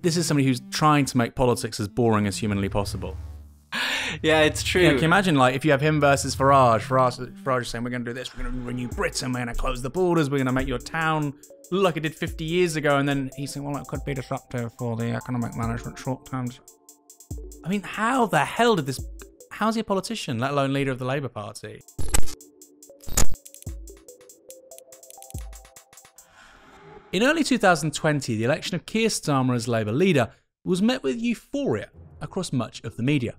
this is somebody who's trying to make politics as boring as humanly possible. Yeah, it's true. Yeah, can you imagine, like, if you have him versus Farage? Farage is saying, we're going to do this, we're going to renew Britain, we're going to close the borders, we're going to make your town look like it did 50 years ago, and then he's saying, well, it could be disruptive for the economic management short term. I mean, how the hell did this... How's he a politician, let alone leader of the Labour Party? In early 2020, the election of Keir Starmer as Labour leader was met with euphoria across much of the media.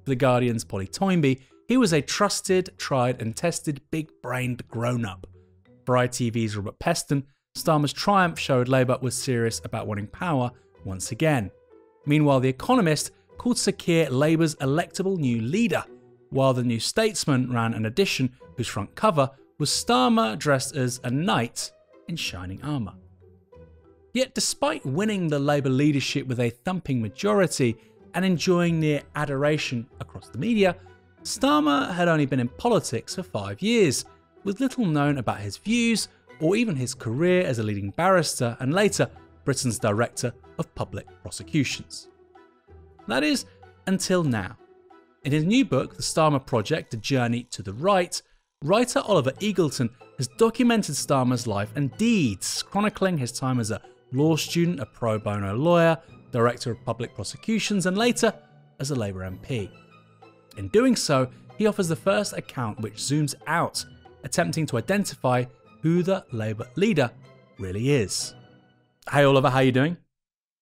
For The Guardian's Polly Toynbee, he was a trusted, tried and tested, big-brained grown-up. For ITV's Robert Peston, Starmer's triumph showed Labour was serious about wanting power once again. Meanwhile, The Economist called Sir Keir Labour's electable new leader, while The New Statesman ran an edition whose front cover was Starmer dressed as a knight in shining armour. Yet despite winning the Labour leadership with a thumping majority and enjoying near adoration across the media, Starmer had only been in politics for 5 years, with little known about his views or even his career as a leading barrister and later Britain's Director of Public Prosecutions. That is, until now. In his new book, The Starmer Project, A Journey to the Right, writer Oliver Eagleton has documented Starmer's life and deeds, chronicling his time as a law student, a pro bono lawyer, Director of Public Prosecutions, and later as a Labour MP. In doing so, he offers the first account which zooms out, attempting to identify who the Labour leader really is. Hey Oliver, how are you doing?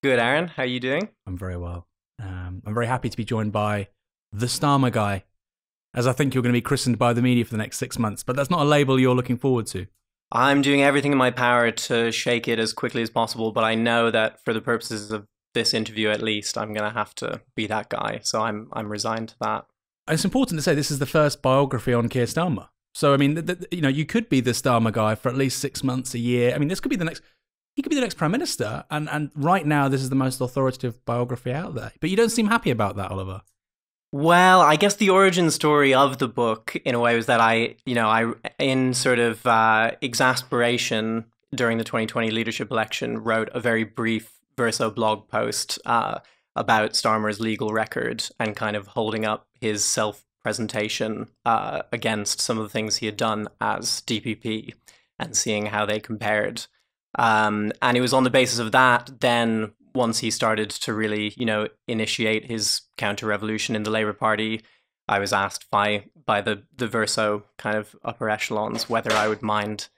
Good, Aaron. How are you doing? I'm very well. I'm very happy to be joined by the Starmer guy, as I think you're going to be christened by the media for the next 6 months, but that's not a label you're looking forward to. I'm doing everything in my power to shake it as quickly as possible, but I know that for the purposes of this interview at least, I'm going to have to be that guy, so I'm resigned to that. It's important to say this is the first biography on Keir Starmer. So, I mean, you know, you could be the Starmer guy for at least 6 months, a year. I mean, this could be the next... He could be the next Prime Minister, and right now this is the most authoritative biography out there. But you don't seem happy about that, Oliver. Well, I guess the origin story of the book, in a way, was that I in sort of exasperation during the 2020 leadership election, wrote a very brief Verso blog post about Starmer's legal record and kind of holding up his self-presentation against some of the things he had done as DPP and seeing how they compared. And it was on the basis of that, then once he started to really, initiate his counter-revolution in the Labour Party, I was asked by the Verso kind of upper echelons whether I would mind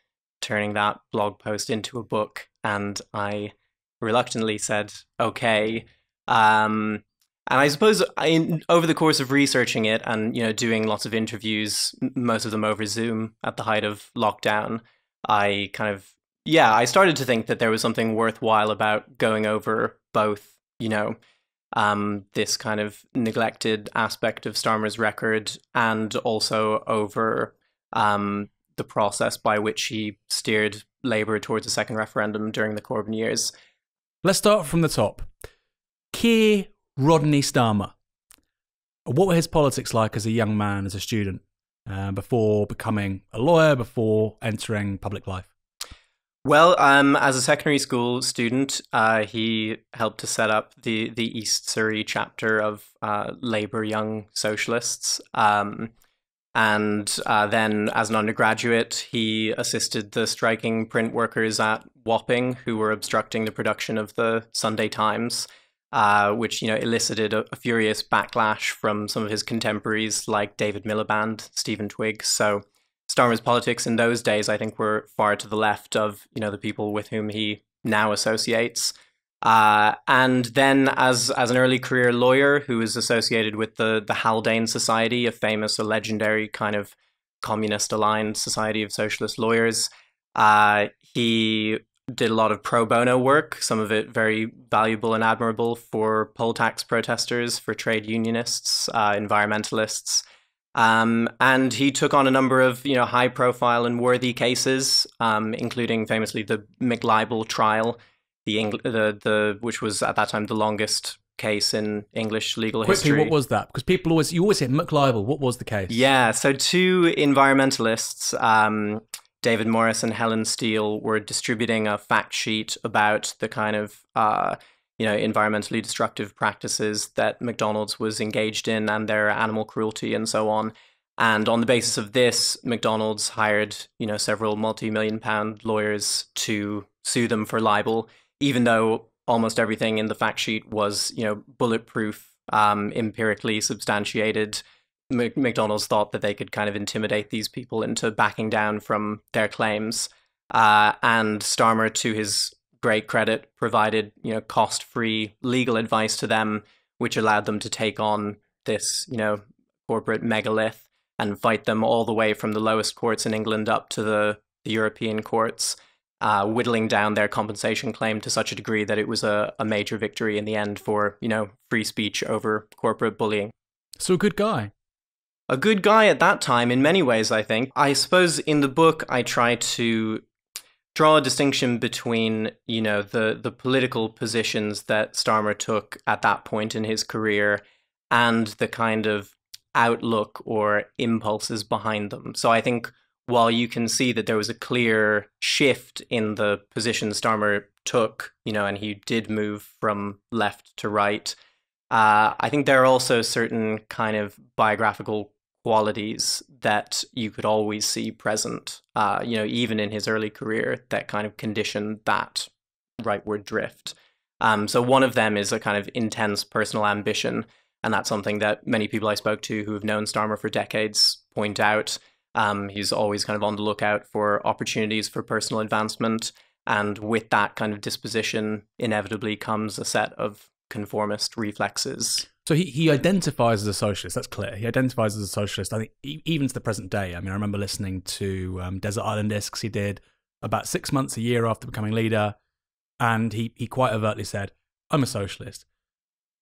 turning that blog post into a book. And I reluctantly said, okay. And I suppose over the course of researching it and, doing lots of interviews, most of them over Zoom at the height of lockdown, I started to think that there was something worthwhile about going over both, this kind of neglected aspect of Starmer's record and also over the process by which he steered Labour towards a second referendum during the Corbyn years. Let's start from the top. Keir Rodney Starmer. What were his politics like as a young man, as a student, before becoming a lawyer, before entering public life? Well, as a secondary school student, he helped to set up the East Surrey chapter of Labour Young Socialists. And then as an undergraduate, he assisted the striking print workers at Wapping who were obstructing the production of the Sunday Times, which, elicited a furious backlash from some of his contemporaries like David Miliband, Stephen Twigg. So Starmer's politics in those days, I think, were far to the left of, the people with whom he now associates. And then as an early career lawyer who was associated with the Haldane Society, a famous, a legendary kind of communist-aligned society of socialist lawyers, he did a lot of pro bono work, some of it very valuable and admirable for poll tax protesters, for trade unionists, environmentalists. And he took on a number of, high profile and worthy cases, including famously the McLibel trial, which was at that time the longest case in English legal history. Quickly, what was that? Because you always say McLibel. What was the case? Yeah, so two environmentalists, David Morris and Helen Steele, were distributing a fact sheet about the kind of environmentally destructive practices that McDonald's was engaged in and their animal cruelty and so on. And on the basis of this, McDonald's hired, several multi-million-pound lawyers to sue them for libel, even though almost everything in the fact sheet was, bulletproof, empirically substantiated. McDonald's thought that they could kind of intimidate these people into backing down from their claims. And Starmer, to his great credit, provided, cost-free legal advice to them, which allowed them to take on this, corporate megalith and fight them all the way from the lowest courts in England up to the European courts, whittling down their compensation claim to such a degree that it was a major victory in the end for, free speech over corporate bullying. So a good guy. A good guy at that time in many ways, I think. I suppose in the book I try to draw a distinction between, the political positions that Starmer took at that point in his career and the kind of outlook or impulses behind them. So I think while you can see that there was a clear shift in the position Starmer took, and he did move from left to right, I think there are also certain kind of biographical qualities that you could always see present, even in his early career, that kind of conditioned that rightward drift. So one of them is a kind of intense personal ambition. And that's something that many people I spoke to who have known Starmer for decades point out. He's always kind of on the lookout for opportunities for personal advancement. And with that kind of disposition, inevitably comes a set of conformist reflexes. So he identifies as a socialist, that's clear. He identifies as a socialist, I think, even to the present day. I mean, I remember listening to Desert Island Discs he did about 6 months, a year after becoming leader. And he quite overtly said, I'm a socialist.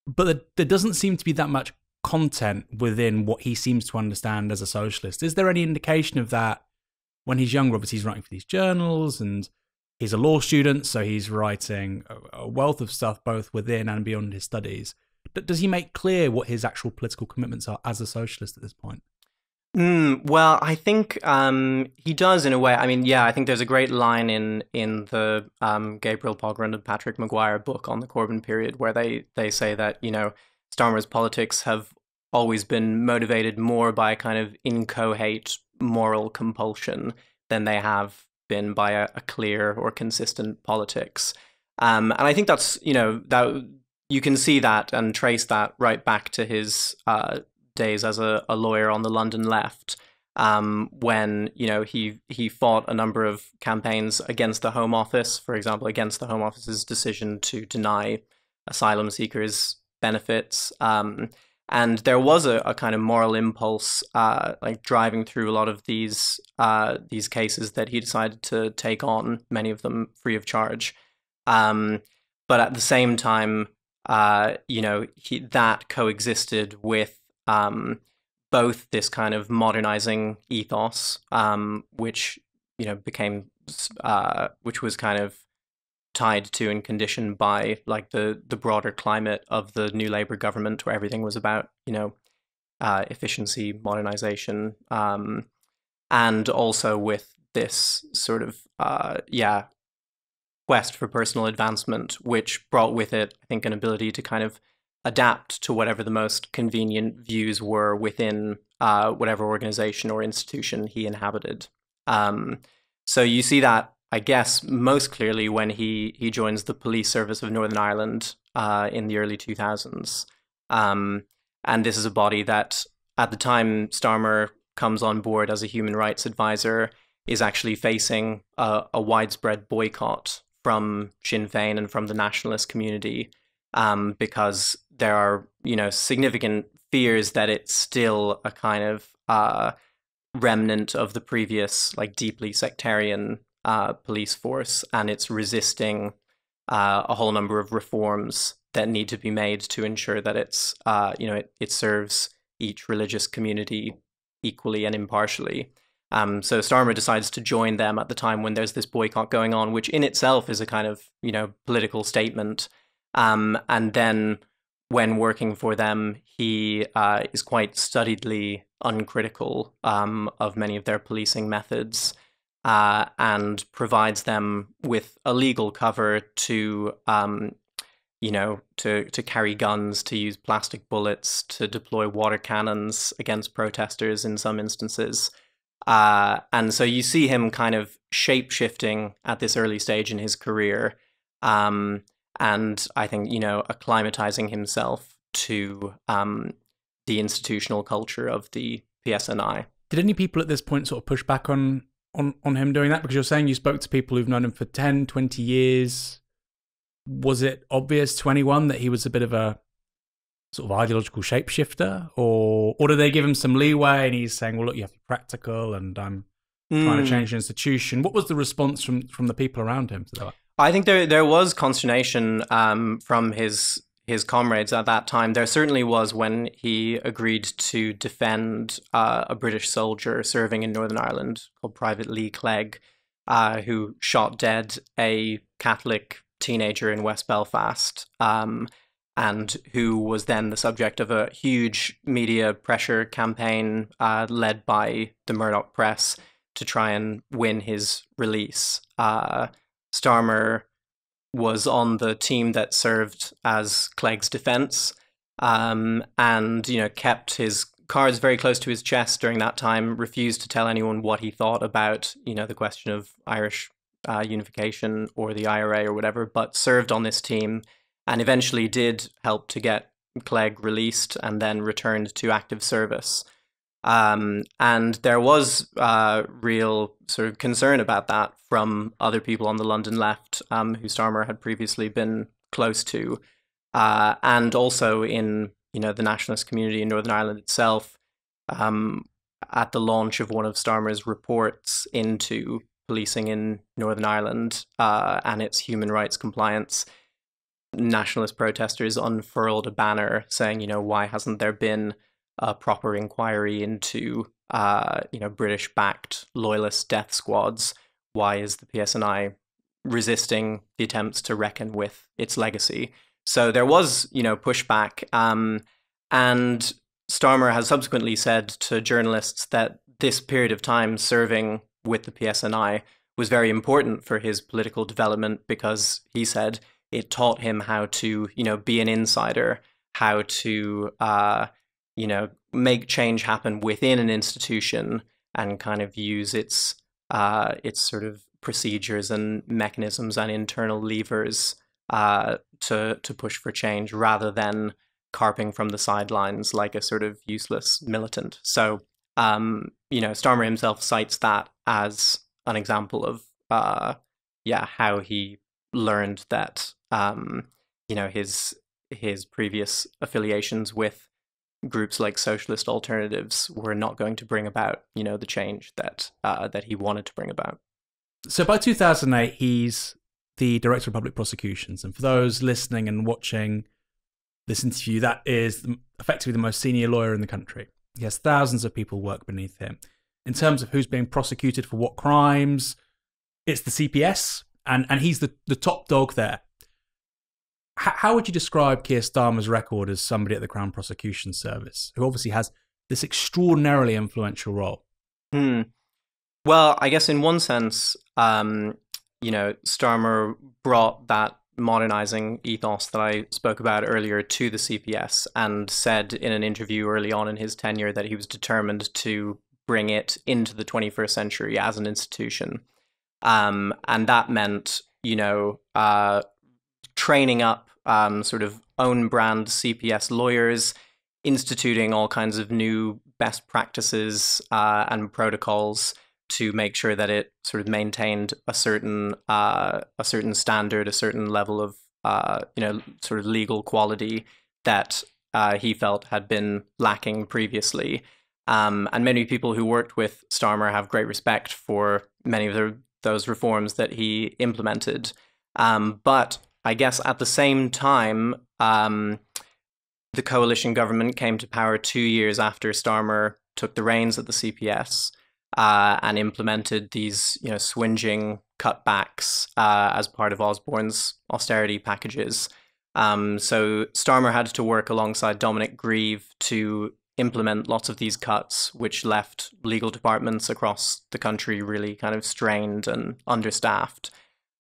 But there doesn't seem to be that much content within what he seems to understand as a socialist. Is there any indication of that when he's younger? Obviously, he's writing for these journals and he's a law student, so he's writing a wealth of stuff both within and beyond his studies. Does he make clear what his actual political commitments are as a socialist at this point? Well, I think he does in a way. I mean, yeah, I think there's a great line in the Gabriel Pogrund and Patrick Maguire book on the Corbyn period where they say that, Starmer's politics have always been motivated more by kind of inchoate moral compulsion than they have been by a clear or consistent politics. And I think that's, that you can see that and trace that right back to his days as a lawyer on the London left, when he fought a number of campaigns against the Home Office, for example, against the Home Office's decision to deny asylum seekers benefits, and there was a kind of moral impulse like driving through a lot of these cases that he decided to take on, many of them free of charge, but at the same time that coexisted with both this kind of modernizing ethos, which became which was kind of tied to and conditioned by like the broader climate of the New Labour government, where everything was about efficiency, modernization, and also with this sort of quest for personal advancement, which brought with it, I think, an ability to kind of adapt to whatever the most convenient views were within whatever organization or institution he inhabited. So you see that, I guess, most clearly when he joins the Police Service of Northern Ireland in the early 2000s. And this is a body that, at the time Starmer comes on board as a human rights advisor, is actually facing a widespread boycott from Sinn Féin and from the nationalist community, because there are, significant fears that it's still a kind of remnant of the previous, like, deeply sectarian police force, and it's resisting a whole number of reforms that need to be made to ensure that it's, it serves each religious community equally and impartially. So Starmer decides to join them at the time when there's this boycott going on, which in itself is a kind of, political statement. And then when working for them, he is quite studiedly uncritical of many of their policing methods, and provides them with a legal cover to to carry guns, to use plastic bullets, to deploy water cannons against protesters in some instances. And so you see him kind of shape-shifting at this early stage in his career. And I think, acclimatizing himself to the institutional culture of the PSNI. Did any people at this point sort of push back on him doing that? Because you're saying you spoke to people who've known him for 10, 20 years. Was it obvious to anyone that he was a bit of a sort of ideological shapeshifter? Or did they give him some leeway and he's saying, well, look, you have to be practical and I'm trying to change the institution? What was the response from the people around him to that? I think there was consternation from his comrades at that time. There certainly was when he agreed to defend a British soldier serving in Northern Ireland called Private Lee Clegg, who shot dead a Catholic teenager in West Belfast, and who was then the subject of a huge media pressure campaign led by the Murdoch press to try and win his release. Starmer was on the team that served as Clegg's defense, and kept his cards very close to his chest during that time, refused to tell anyone what he thought about the question of Irish unification or the IRA or whatever, but served on this team and eventually did help to get Clegg released and then returned to active service. And there was real sort of concern about that from other people on the London left who Starmer had previously been close to, and also in the nationalist community in Northern Ireland itself. At the launch of one of Starmer's reports into policing in Northern Ireland and its human rights compliance, nationalist protesters unfurled a banner saying, why hasn't there been a proper inquiry into, British-backed loyalist death squads? Why is the PSNI resisting the attempts to reckon with its legacy? So there was, pushback. And Starmer has subsequently said to journalists that this period of time serving with the PSNI was very important for his political development because he said it taught him how to, be an insider, how to, make change happen within an institution and kind of use its sort of procedures and mechanisms and internal levers to push for change rather than carping from the sidelines like a sort of useless militant. So, Starmer himself cites that as an example of, how he learned that, his previous affiliations with groups like socialist alternatives were not going to bring about, the change that he wanted to bring about. So by 2008, he's the Director of Public Prosecutions. And for those listening and watching this interview, that is effectively the most senior lawyer in the country. He has thousands of people work beneath him. In terms of who's being prosecuted for what crimes, it's the CPS, and he's the top dog there. How would you describe Keir Starmer's record as somebody at the Crown Prosecution Service, who obviously has this extraordinarily influential role? Well, I guess in one sense, Starmer brought that modernizing ethos that I spoke about earlier to the CPS and said in an interview early on in his tenure that he was determined to bring it into the 21st century as an institution. And that meant, training up sort of own brand CPS lawyers, instituting all kinds of new best practices and protocols to make sure that it sort of maintained a certain standard, a certain level of sort of legal quality that he felt had been lacking previously. And many people who worked with Starmer have great respect for many of those reforms that he implemented. But I guess at the same time, the coalition government came to power 2 years after Starmer took the reins at the CPS. And implemented these, swinging cutbacks as part of Osborne's austerity packages. So Starmer had to work alongside Dominic Grieve to implement lots of these cuts, which left legal departments across the country really kind of strained and understaffed.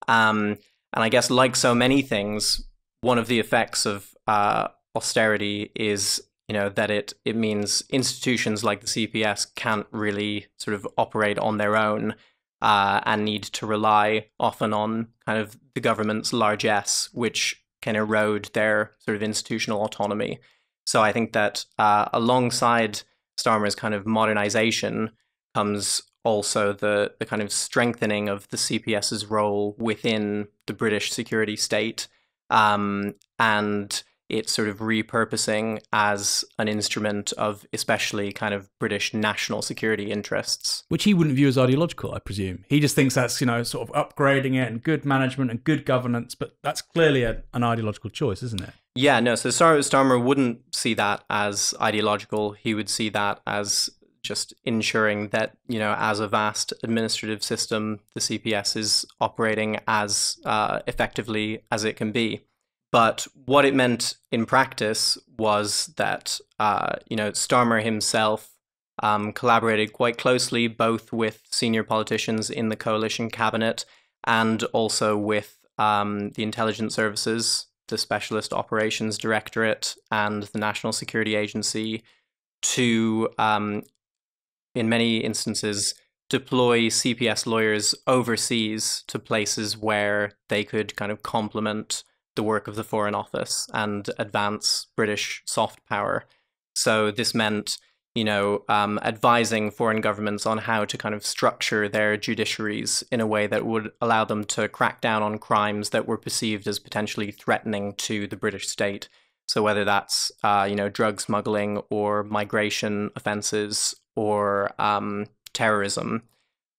And I guess like so many things, one of the effects of austerity is, that it means institutions like the CPS can't really sort of operate on their own and need to rely often on kind of the government's largesse, which can erode their sort of institutional autonomy. So I think that alongside Starmer's kind of modernization comes also the kind of strengthening of the CPS's role within the British security state, and its sort of repurposing as an instrument of especially kind of British national security interests. Which he wouldn't view as ideological, I presume. He just thinks that's, sort of upgrading it and good management and good governance, but that's clearly an ideological choice, isn't it? Yeah, no, so Starmer wouldn't see that as ideological. He would see that as just ensuring that, as a vast administrative system, the CPS is operating as effectively as it can be. But what it meant in practice was that, Starmer himself collaborated quite closely both with senior politicians in the coalition cabinet and also with the intelligence services, the Specialist Operations Directorate, and the National Security Agency to, in many instances, deploy CPS lawyers overseas to places where they could kind of complement the work of the Foreign Office and advance British soft power. So this meant, advising foreign governments on how to kind of structure their judiciaries in a way that would allow them to crack down on crimes that were perceived as potentially threatening to the British state. So whether that's, drug smuggling or migration offences or terrorism,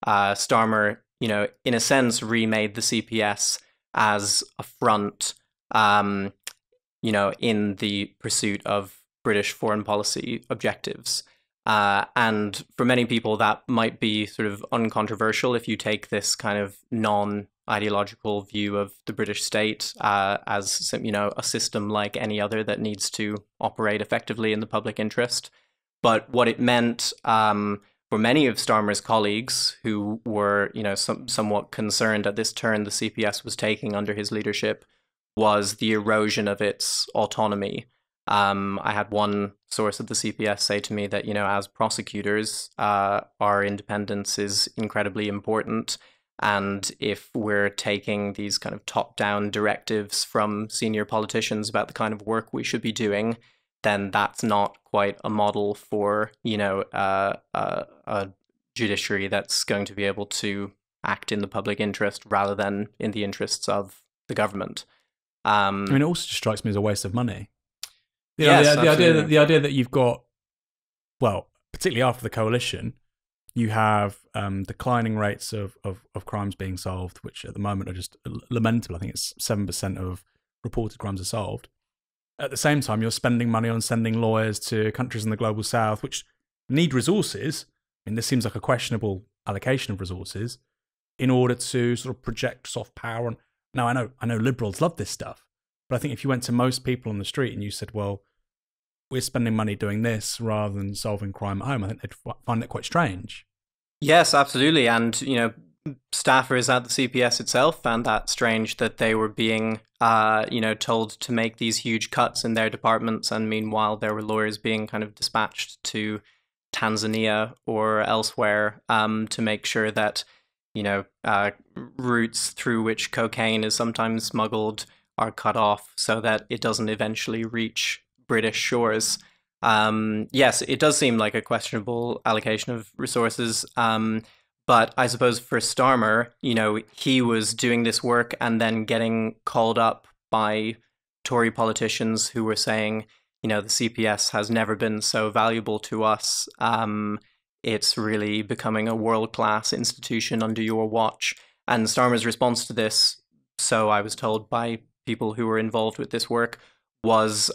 Starmer, in a sense, remade the CPS as a front, in the pursuit of British foreign policy objectives. And for many people, that might be sort of uncontroversial if you take this kind of non-ideological view of the British state as, a system like any other that needs to operate effectively in the public interest. But what it meant for many of Starmer's colleagues who were, somewhat concerned at this turn the CPS was taking under his leadership was the erosion of its autonomy. I had one source of the CPS say to me that, as prosecutors, our independence is incredibly important. And if we're taking these kind of top-down directives from senior politicians about the kind of work we should be doing, then that's not quite a model for, a judiciary that's going to be able to act in the public interest rather than in the interests of the government. It also just strikes me as a waste of money. The idea that you've got, well, particularly after the coalition, you have declining rates of crimes being solved, which at the moment are just lamentable. I think it's 7% of reported crimes are solved. At the same time, you're spending money on sending lawyers to countries in the global south, which need resources. I mean, this seems like a questionable allocation of resources in order to sort of project soft power. And now I know liberals love this stuff, but I think if you went to most people on the street and you said, well, we're spending money doing this rather than solving crime at home, I think they'd find it quite strange. Yes, absolutely. And, staffers at the CPS itself found that strange that they were being, told to make these huge cuts in their departments. And meanwhile, there were lawyers being kind of dispatched to Tanzania or elsewhere to make sure that, routes through which cocaine is sometimes smuggled are cut off so that it doesn't eventually reach British shores. Yes, it does seem like a questionable allocation of resources. But I suppose for Starmer, he was doing this work and then getting called up by Tory politicians who were saying, the CPS has never been so valuable to us. It's really becoming a world-class institution under your watch. And Starmer's response to this, so I was told by people who were involved with this work, was,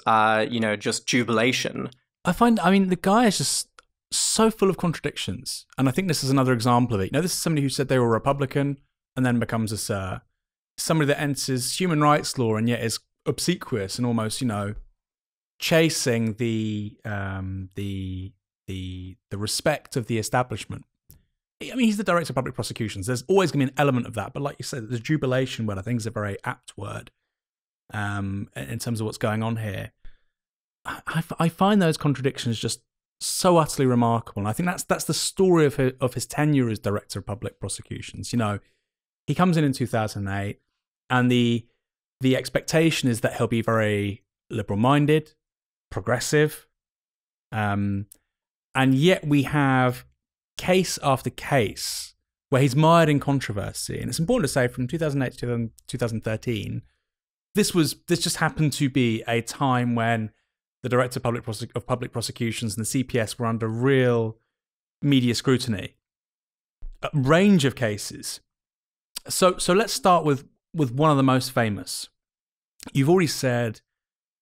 just jubilation. The guy is just so full of contradictions. And I think this is another example of it. This is somebody who said they were Republican and then becomes a Sir. Somebody that enters human rights law and yet is obsequious and almost, chasing the respect of the establishment. He's the director of public prosecutions. There's always going to be an element of that. But like you said, there's jubilation word. I think is a very apt word. in terms of what's going on here. I find those contradictions just so utterly remarkable, and I think that's the story of his tenure as Director of Public Prosecutions. You know, he comes in 2008, and the expectation is that he'll be very liberal-minded, progressive, and yet we have case after case where he's mired in controversy. And it's important to say, from 2008 to 2013, this just happened to be a time when the Director of Public Prosecutions and the CPS were under real media scrutiny. A range of cases. So let's start with one of the most famous. You've already said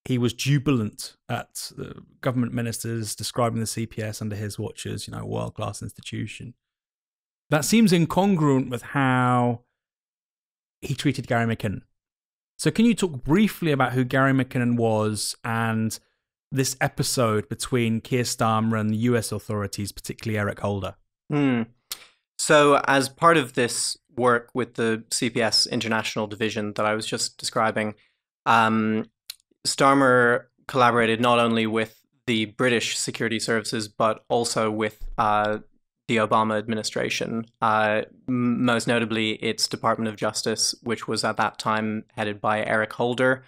he was jubilant at the government ministers describing the CPS under his watch as, you know, a world-class institution. That seems incongruent with how he treated Gary McKinnon. So can you talk briefly about who Gary McKinnon was and this episode between Keir Starmer and the US authorities, particularly Eric Holder? So as part of this work with the CPS International Division that I was just describing, Starmer collaborated not only with the British security services, but also with the Obama administration, most notably its Department of Justice, which was at that time headed by Eric Holder,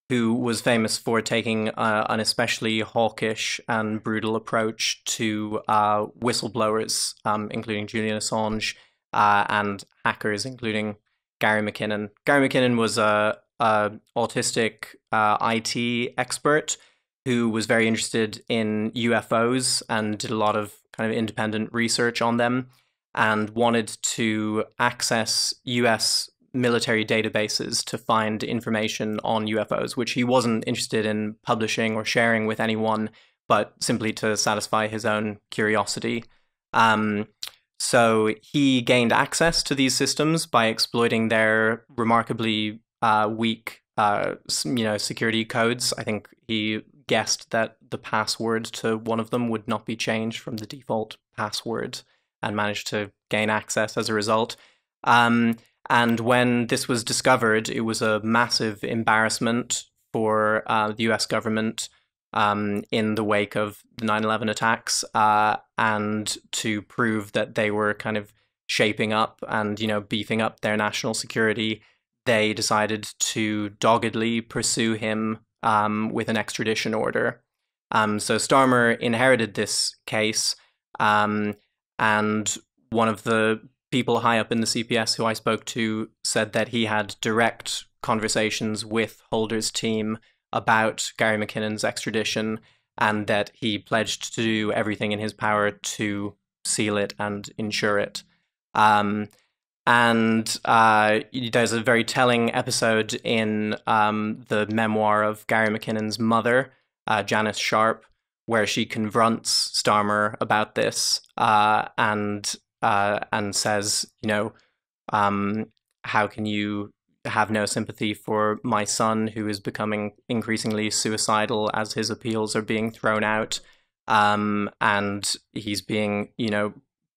who was famous for taking an especially hawkish and brutal approach to whistleblowers, including Julian Assange, and hackers, including Gary McKinnon. Gary McKinnon was a autistic IT expert who was very interested in UFOs and did a lot of kind of independent research on them, and wanted to access US military databases to find information on UFOs, which he wasn't interested in publishing or sharing with anyone, but simply to satisfy his own curiosity. So he gained access to these systems by exploiting their remarkably weak security codes. I think he guessed that the password to one of them would not be changed from the default password, and managed to gain access as a result. And when this was discovered, it was a massive embarrassment for the US government in the wake of the 9/11 attacks, and to prove that they were kind of shaping up and, you know, beefing up their national security, they decided to doggedly pursue him with an extradition order. So Starmer inherited this case, and one of the people high up in the CPS who I spoke to said that he had direct conversations with Holder's team about Gary McKinnon's extradition, and that he pledged to do everything in his power to seal it and ensure it. And there's a very telling episode in the memoir of Gary McKinnon's mother, Janice Sharp, where she confronts Starmer about this, and says, you know, how can you have no sympathy for my son, who is becoming increasingly suicidal as his appeals are being thrown out, and he's being, you know,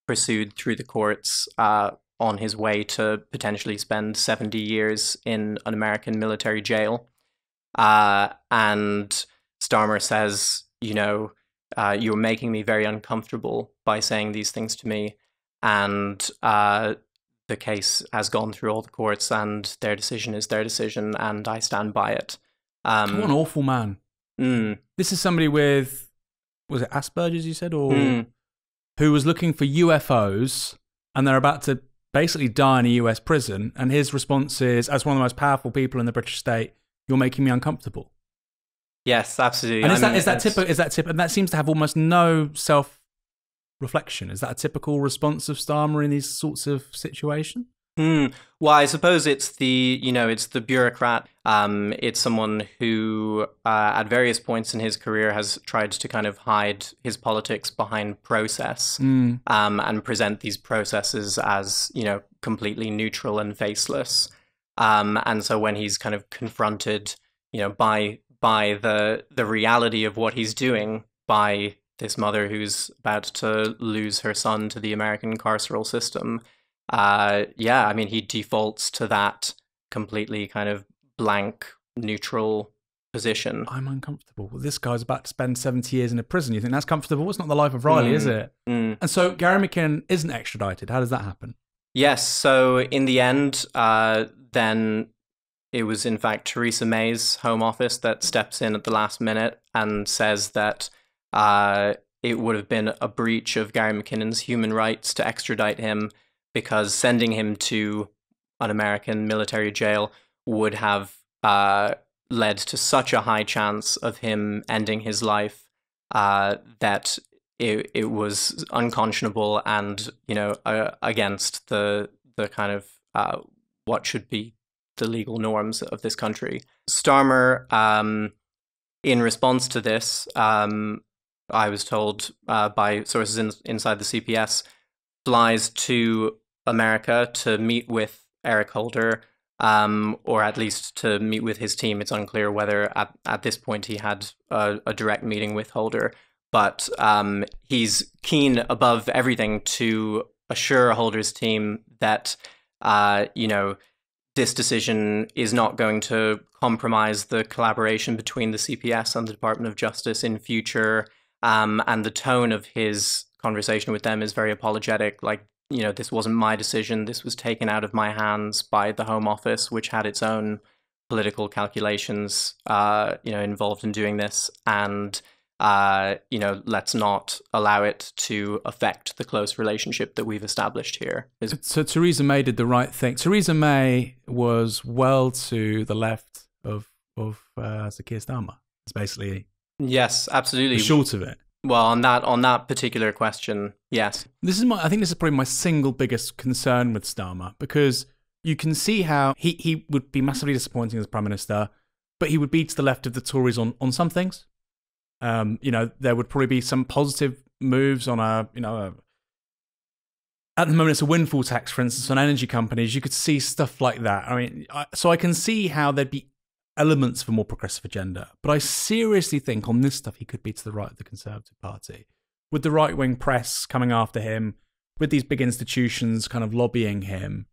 pursued through the courts on his way to potentially spend 70 years in an American military jail. And Starmer says, you know, you're making me very uncomfortable by saying these things to me. And the case has gone through all the courts, and their decision is their decision, and I stand by it. What an awful man. This is somebody with, was it Asperger's, you said, or who was looking for UFOs, and they're about to basically die in a US prison, and his response is, as one of the most powerful people in the British state, you're making me uncomfortable. Yes, absolutely. And is that typical? And that seems to have almost no self-reflection. Is that a typical response of Starmer in these sorts of situations? Well, I suppose it's the bureaucrat. It's someone who, at various points in his career, has tried to kind of hide his politics behind process, and present these processes as, you know, completely neutral and faceless. And so when he's kind of confronted, you know, by the reality of what he's doing, by this mother who's about to lose her son to the American carceral system, I mean, he defaults to that completely kind of blank, neutral position. I'm uncomfortable. Well, this guy's about to spend 70 years in a prison. You think that's comfortable? It's not the life of Riley, is it? And so Gary McKinnon isn't extradited. How does that happen? Yes. So in the end, then it was in fact Theresa May's Home Office that steps in at the last minute and says that it would have been a breach of Gary McKinnon's human rights to extradite him, because sending him to an American military jail would have led to such a high chance of him ending his life that it was unconscionable and, against the kind of what should be the legal norms of this country. Starmer, in response to this, I was told by sources inside the CPS, flies to America to meet with Eric Holder, or at least to meet with his team. It's unclear whether at this point he had a direct meeting with Holder, but he's keen above everything to assure Holder's team that, this decision is not going to compromise the collaboration between the CPS and the Department of Justice in future. And the tone of his conversation with them is very apologetic. Like, this wasn't my decision. This was taken out of my hands by the Home Office, which had its own political calculations, involved in doing this. And, let's not allow it to affect the close relationship that we've established here. So Theresa May did the right thing. Theresa May was well to the left of Sir Keir Starmer. It's basically... Yes, absolutely. The short of it. Well, on that particular question, yes. I think this is probably my single biggest concern with Starmer, because you can see how he would be massively disappointing as Prime Minister, but he would be to the left of the Tories on some things. There would probably be some positive moves on at the moment it's a windfall tax, for instance, on energy companies. You could see stuff like that. I mean, so I can see how there'd be elements of a more progressive agenda. But I seriously think on this stuff, he could be to the right of the Conservative Party, with the right-wing press coming after him, with these big institutions kind of lobbying him.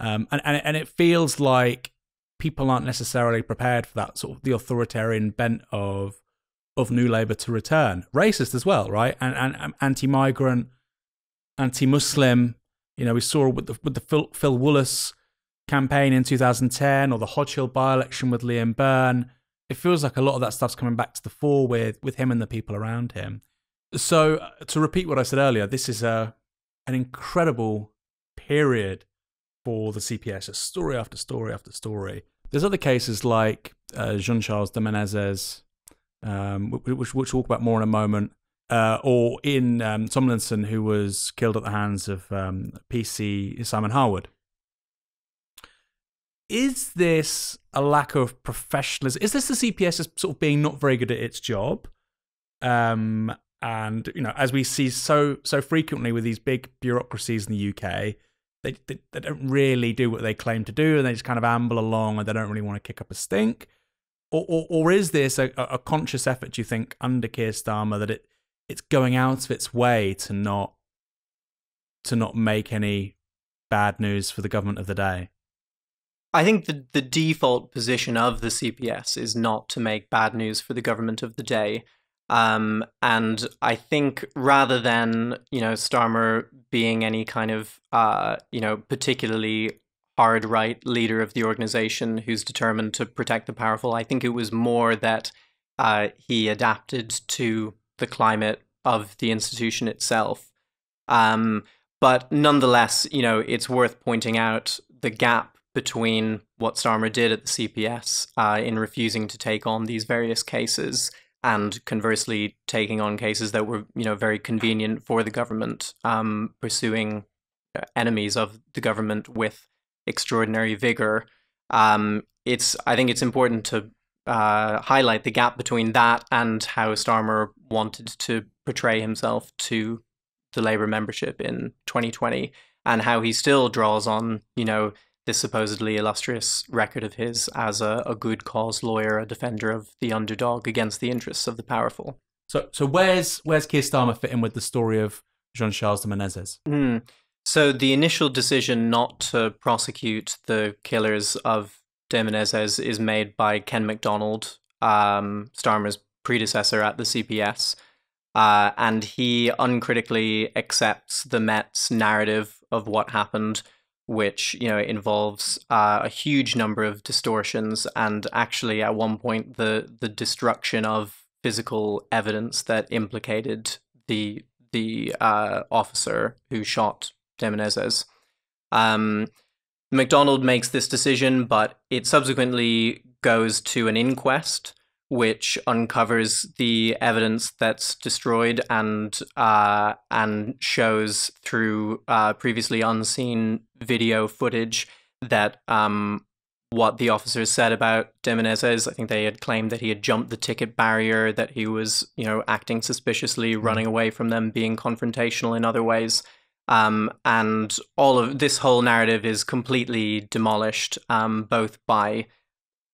And it feels like people aren't necessarily prepared for that sort of the authoritarian bent of New Labour to return. Racist as well, right? And anti-migrant, anti-Muslim. We saw with the Phil Willis campaign in 2010, or the Hodge Hill by-election with Liam Byrne. It feels like a lot of that stuff's coming back to the fore with him and the people around him. So to repeat what I said earlier, this is an incredible period for the CPS. It's story after story after story. There's other cases like Jean-Charles de Menezes, which we'll talk about more in a moment, or Ian Tomlinson, who was killed at the hands of PC Simon Harwood. Is this a lack of professionalism? Is this the CPS as sort of being not very good at its job? And as we see so frequently with these big bureaucracies in the UK, they don't really do what they claim to do, and they just kind of amble along, and they don't really want to kick up a stink. Or is this a conscious effort, do you think, under Keir Starmer, that it's going out of its way to not make any bad news for the government of the day? I think the default position of the CPS is not to make bad news for the government of the day. And I think rather than, Starmer being any kind of, particularly hard right leader of the organization who's determined to protect the powerful, I think it was more that he adapted to the climate of the institution itself. But nonetheless, it's worth pointing out the gap between what Starmer did at the CPS in refusing to take on these various cases, and conversely taking on cases that were, very convenient for the government, pursuing enemies of the government with extraordinary vigor. I think it's important to highlight the gap between that and how Starmer wanted to portray himself to the Labour membership in 2020, and how he still draws on, this supposedly illustrious record of his as a good cause lawyer, a defender of the underdog against the interests of the powerful. So where's Keir Starmer fit in with the story of Jean-Charles de Menezes? So the initial decision not to prosecute the killers of de Menezes is made by Ken MacDonald, Starmer's predecessor at the CPS. And he uncritically accepts the Met's narrative of what happened, which, involves a huge number of distortions, and actually at one point the destruction of physical evidence that implicated the officer who shot de Menezes. MacDonald makes this decision, but it subsequently goes to an inquest, which uncovers the evidence that's destroyed and shows through previously unseen video footage that what the officers said about de Menezes. I think they had claimed that he had jumped the ticket barrier, that he was, acting suspiciously, running away from them, being confrontational in other ways. And all of this whole narrative is completely demolished, both by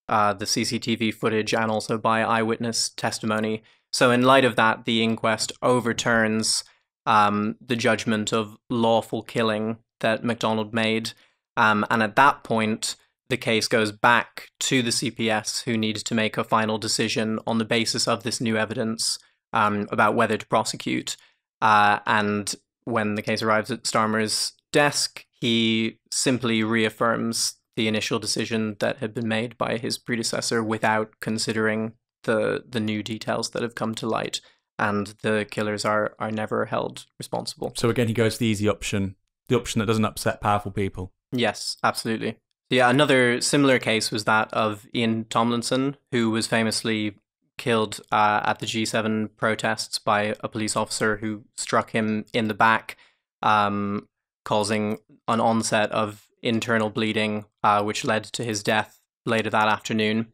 the CCTV footage and also by eyewitness testimony. So in light of that, the inquest overturns the judgment of lawful killing that MacDonald made. And at that point, the case goes back to the CPS, who needs to make a final decision on the basis of this new evidence about whether to prosecute. And when the case arrives at Starmer's desk, he simply reaffirms the initial decision that had been made by his predecessor without considering the new details that have come to light, and the killers are never held responsible. So again, he goes the easy option, the option that doesn't upset powerful people. Yes, absolutely. Yeah, another similar case was that of Ian Tomlinson, who was famously killed at the G7 protests by a police officer who struck him in the back, causing an onset of internal bleeding, which led to his death later that afternoon.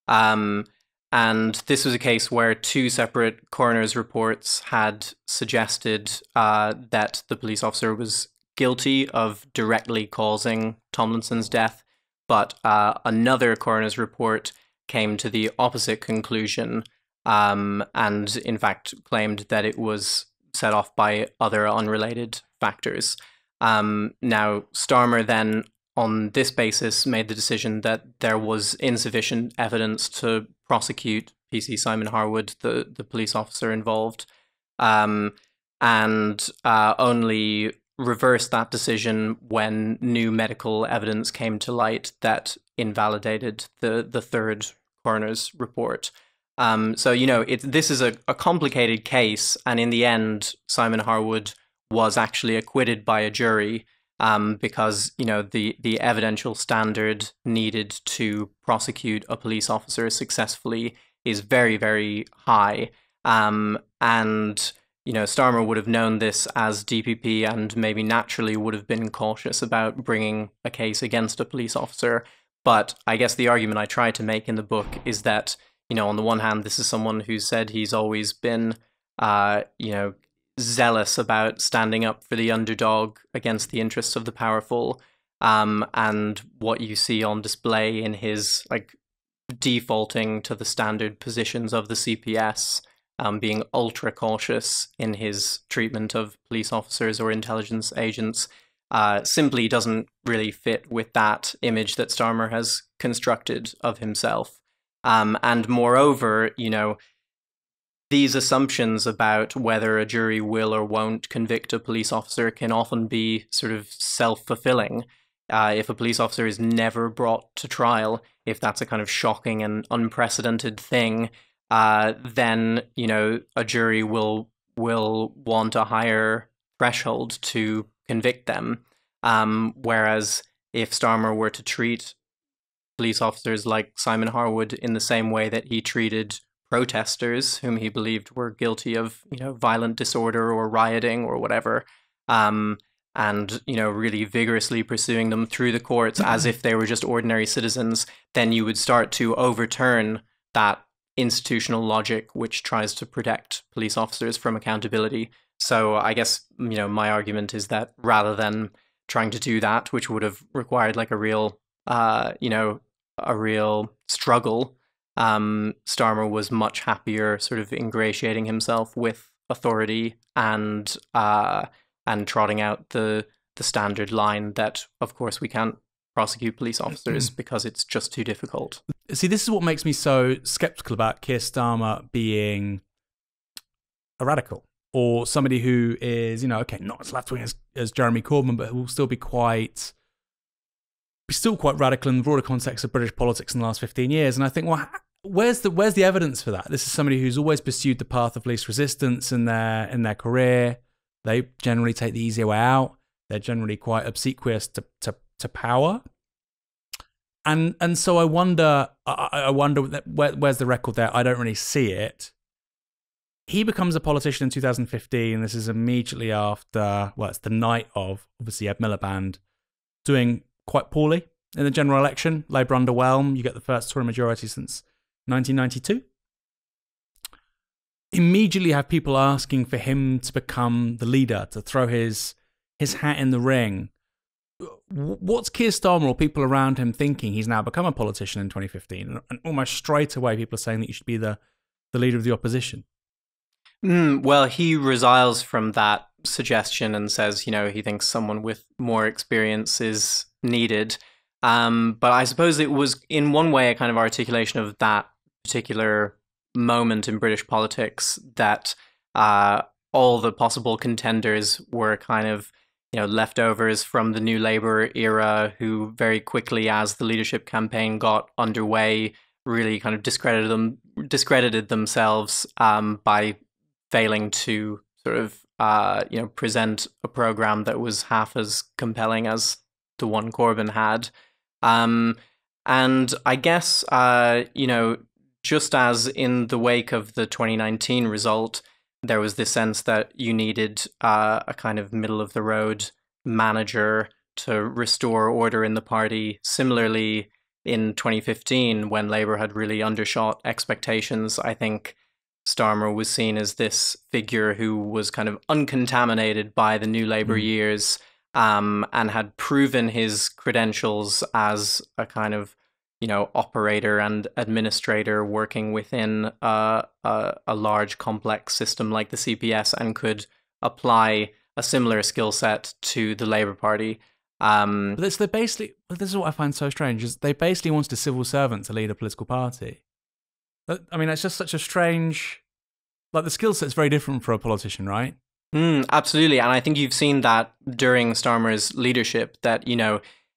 And this was a case where two separate coroner's reports had suggested that the police officer was guilty of directly causing Tomlinson's death, but another coroner's report came to the opposite conclusion, and in fact claimed that it was set off by other unrelated factors. Now, Starmer then, on this basis, made the decision that there was insufficient evidence to prosecute PC Simon Harwood, the police officer involved, and only reversed that decision when new medical evidence came to light that invalidated the third coroner's report. So, this is a complicated case, and in the end, Simon Harwood was actually acquitted by a jury, because, the evidential standard needed to prosecute a police officer successfully is very, very high. And Starmer would have known this as DPP, and maybe naturally would have been cautious about bringing a case against a police officer. But I guess the argument I try to make in the book is that, on the one hand, this is someone who said he's always been, zealous about standing up for the underdog against the interests of the powerful. And what you see on display in his, defaulting to the standard positions of the CPS, being ultra cautious in his treatment of police officers or intelligence agents, simply doesn't really fit with that image that Starmer has constructed of himself. And moreover, these assumptions about whether a jury will or won't convict a police officer can often be sort of self-fulfilling. If a police officer is never brought to trial, if that's a kind of shocking and unprecedented thing, then, a jury will want a higher threshold to convict them. Whereas if Starmer were to treat police officers like Simon Harwood in the same way that he treated protesters whom he believed were guilty of, violent disorder or rioting or whatever, and, really vigorously pursuing them through the courts as if they were just ordinary citizens, then you would start to overturn that institutional logic which tries to protect police officers from accountability. So I guess, my argument is that rather than trying to do that, which would have required a real struggle, Starmer was much happier sort of ingratiating himself with authority and trotting out the standard line that, of course, we can't prosecute police officers because it's just too difficult. See, this is what makes me so skeptical about Keir Starmer being a radical, or somebody who is, okay, not as left-wing as Jeremy Corbyn, but who will still be still quite radical in the broader context of British politics in the last 15 years. And I think, well, where's the evidence for that? This is somebody who's always pursued the path of least resistance in their career. They generally take the easier way out. They're generally quite obsequious to power. And so I wonder where's the record there? I don't really see it. He becomes a politician in 2015. This is immediately after, it's the night of, obviously, Ed Miliband doing quite poorly in the general election. Labour underwhelm. You get the first Tory majority since 1992. Immediately have people asking for him to become the leader, to throw his hat in the ring. What's Keir Starmer or people around him thinking? He's now become a politician in 2015, and almost straight away people are saying that you should be the leader of the opposition. Well, he resiles from that suggestion and says, he thinks someone with more experience is needed. But I suppose it was, in one way, a kind of articulation of that particular moment in British politics that all the possible contenders were kind of, leftovers from the New Labour era, who very quickly, as the leadership campaign got underway, really kind of discredited themselves by failing to sort of present a program that was half as compelling as the one Corbyn had. And I guess just as in the wake of the 2019 result, there was this sense that you needed a kind of middle-of-the-road manager to restore order in the party. Similarly, in 2015, when Labour had really undershot expectations, I think Starmer was seen as this figure who was kind of uncontaminated by the New Labour years, and had proven his credentials as a kind of operator and administrator working within a large complex system like the CPS, and could apply a similar skill set to the Labour Party. But this is what I find so strange, is they basically wanted a civil servant to lead a political party. I mean, it's just such a strange, the skill set's very different for a politician, right? Absolutely. And I think you've seen that during Starmer's leadership, that,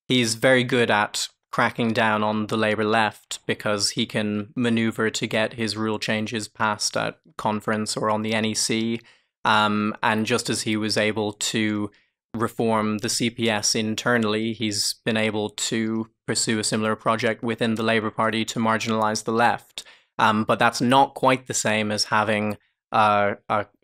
he's very good at cracking down on the Labour left because he can maneuver to get his rule changes passed at conference or on the NEC. And just as he was able to reform the CPS internally, he's been able to pursue a similar project within the Labour Party to marginalise the left. But that's not quite the same as having a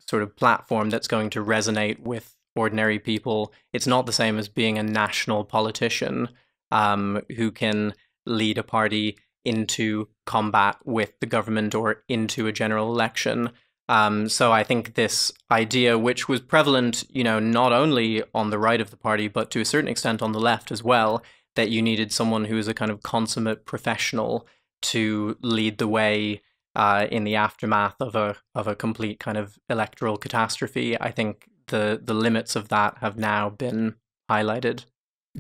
sort of platform that's going to resonate with ordinary people. It's not the same as being a national politician who can lead a party into combat with the government or into a general election. So I think this idea, which was prevalent, not only on the right of the party, but to a certain extent on the left as well, that you needed someone who is a kind of consummate professional to lead the way in the aftermath of a complete kind of electoral catastrophe. I think the limits of that have now been highlighted.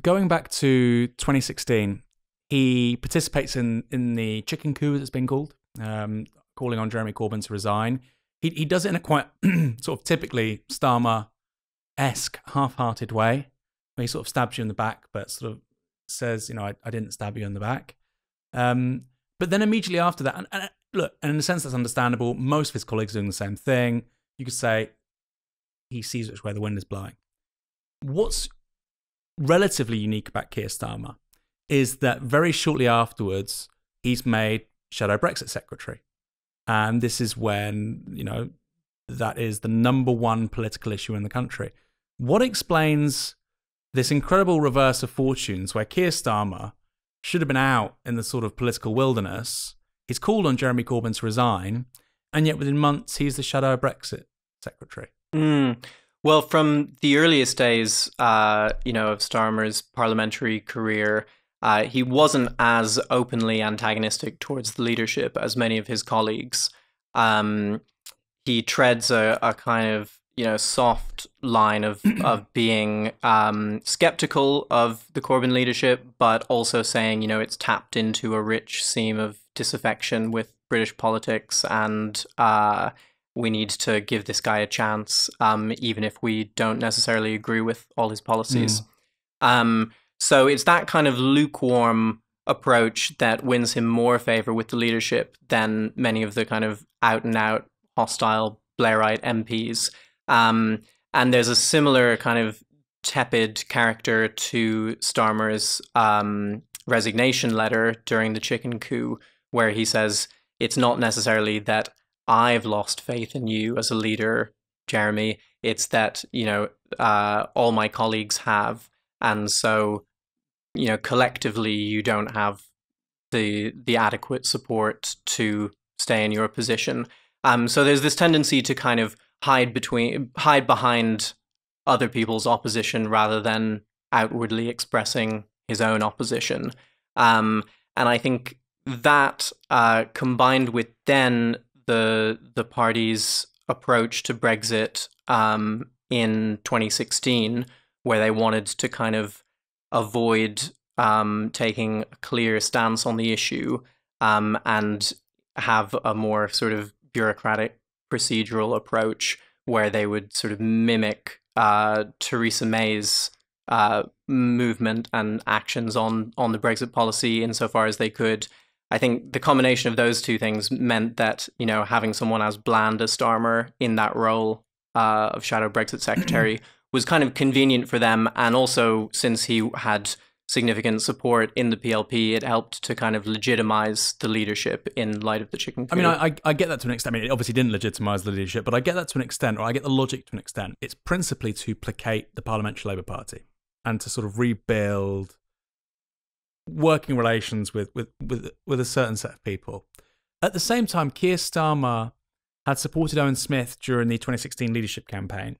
Going back to 2016, he participates in the chicken coup, as it's been called, calling on Jeremy Corbyn to resign. He does it in a quite sort of typically Starmer-esque, half-hearted way, where he sort of stabs you in the back, but sort of says, I didn't stab you in the back. But then immediately after that, and look, and in a sense that's understandable, most of his colleagues are doing the same thing. You could say he sees which way the wind is blowing. What's relatively unique about Keir Starmer is that very shortly afterwards, he's made Shadow Brexit Secretary. And this is when, that is the number one political issue in the country. What explains this incredible reverse of fortunes where Keir Starmer should have been out in the sort of political wilderness? He's called on Jeremy Corbyn to resign, and yet within months, he's the Shadow Brexit Secretary. Well, from the earliest days, of Starmer's parliamentary career, he wasn't as openly antagonistic towards the leadership as many of his colleagues. He treads a kind of soft line of being skeptical of the Corbyn leadership, but also saying, it's tapped into a rich seam of disaffection with British politics, and we need to give this guy a chance, even if we don't necessarily agree with all his policies. So it's that kind of lukewarm approach that wins him more favor with the leadership than many of the kind of out-and-out hostile Blairite MPs. And there's a similar kind of tepid character to Starmer's resignation letter during the chicken coup, where he says, it's not necessarily that I've lost faith in you as a leader, Jeremy. It's that, all my colleagues have. And so, collectively, you don't have the adequate support to stay in your position. So there's this tendency to kind of hide behind other people's opposition rather than outwardly expressing his own opposition. And I think that combined with then the party's approach to Brexit in 2016, where they wanted to kind of avoid taking a clear stance on the issue and have a more sort of bureaucratic procedural approach where they would sort of mimic Theresa May's movement and actions on the Brexit policy insofar as they could. I think the combination of those two things meant that, having someone as bland as Starmer in that role of shadow Brexit secretary was kind of convenient for them. And also, since he had significant support in the PLP, it helped to kind of legitimize the leadership in light of the chicken coup. I mean, I get that to an extent. I mean, it obviously didn't legitimize the leadership, but I get that to an extent, or I get the logic to an extent. It's principally to placate the Parliamentary Labour Party and to sort of rebuild working relations with a certain set of people. At the same time, Keir Starmer had supported Owen Smith during the 2016 leadership campaign.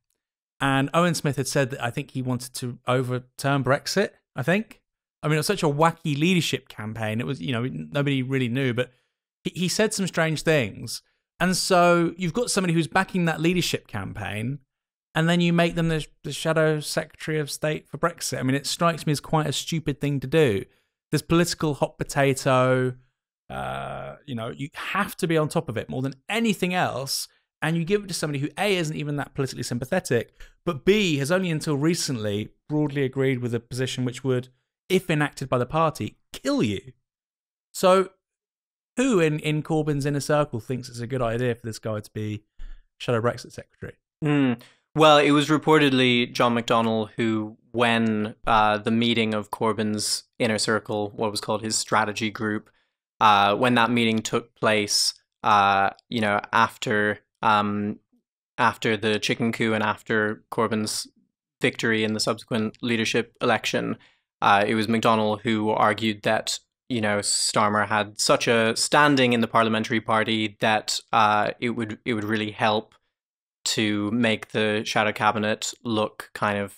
And Owen Smith had said that I think he wanted to overturn Brexit, I think. I mean, it was such a wacky leadership campaign. It was, nobody really knew, but he said some strange things. And so you've got somebody who's backing that leadership campaign, and then you make them the shadow Secretary of State for Brexit. I mean, it strikes me as quite a stupid thing to do. This political hot potato, you have to be on top of it more than anything else. And you give it to somebody who A, isn't even that politically sympathetic, but B, has only until recently broadly agreed with a position which would, if enacted by the party, kill you. So who in Corbyn's inner circle thinks it's a good idea for this guy to be shadow Brexit secretary? Well, it was reportedly John McDonnell who, when the meeting of Corbyn's inner circle, what was called his strategy group, when that meeting took place, after the chicken coup and after Corbyn's victory in the subsequent leadership election, it was McDonnell who argued that, Starmer had such a standing in the parliamentary party that it would really help to make the shadow cabinet look kind of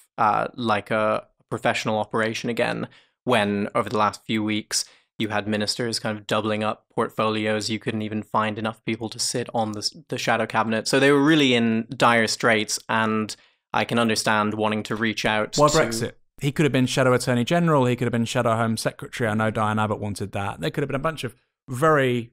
like a professional operation again, when over the last few weeks you had ministers kind of doubling up portfolios. You couldn't even find enough people to sit on the shadow cabinet. So they were really in dire straits, and I can understand wanting to reach out. Why Brexit? He could have been shadow Attorney General. He could have been shadow Home Secretary. I know Diane Abbott wanted that. There could have been a bunch of very,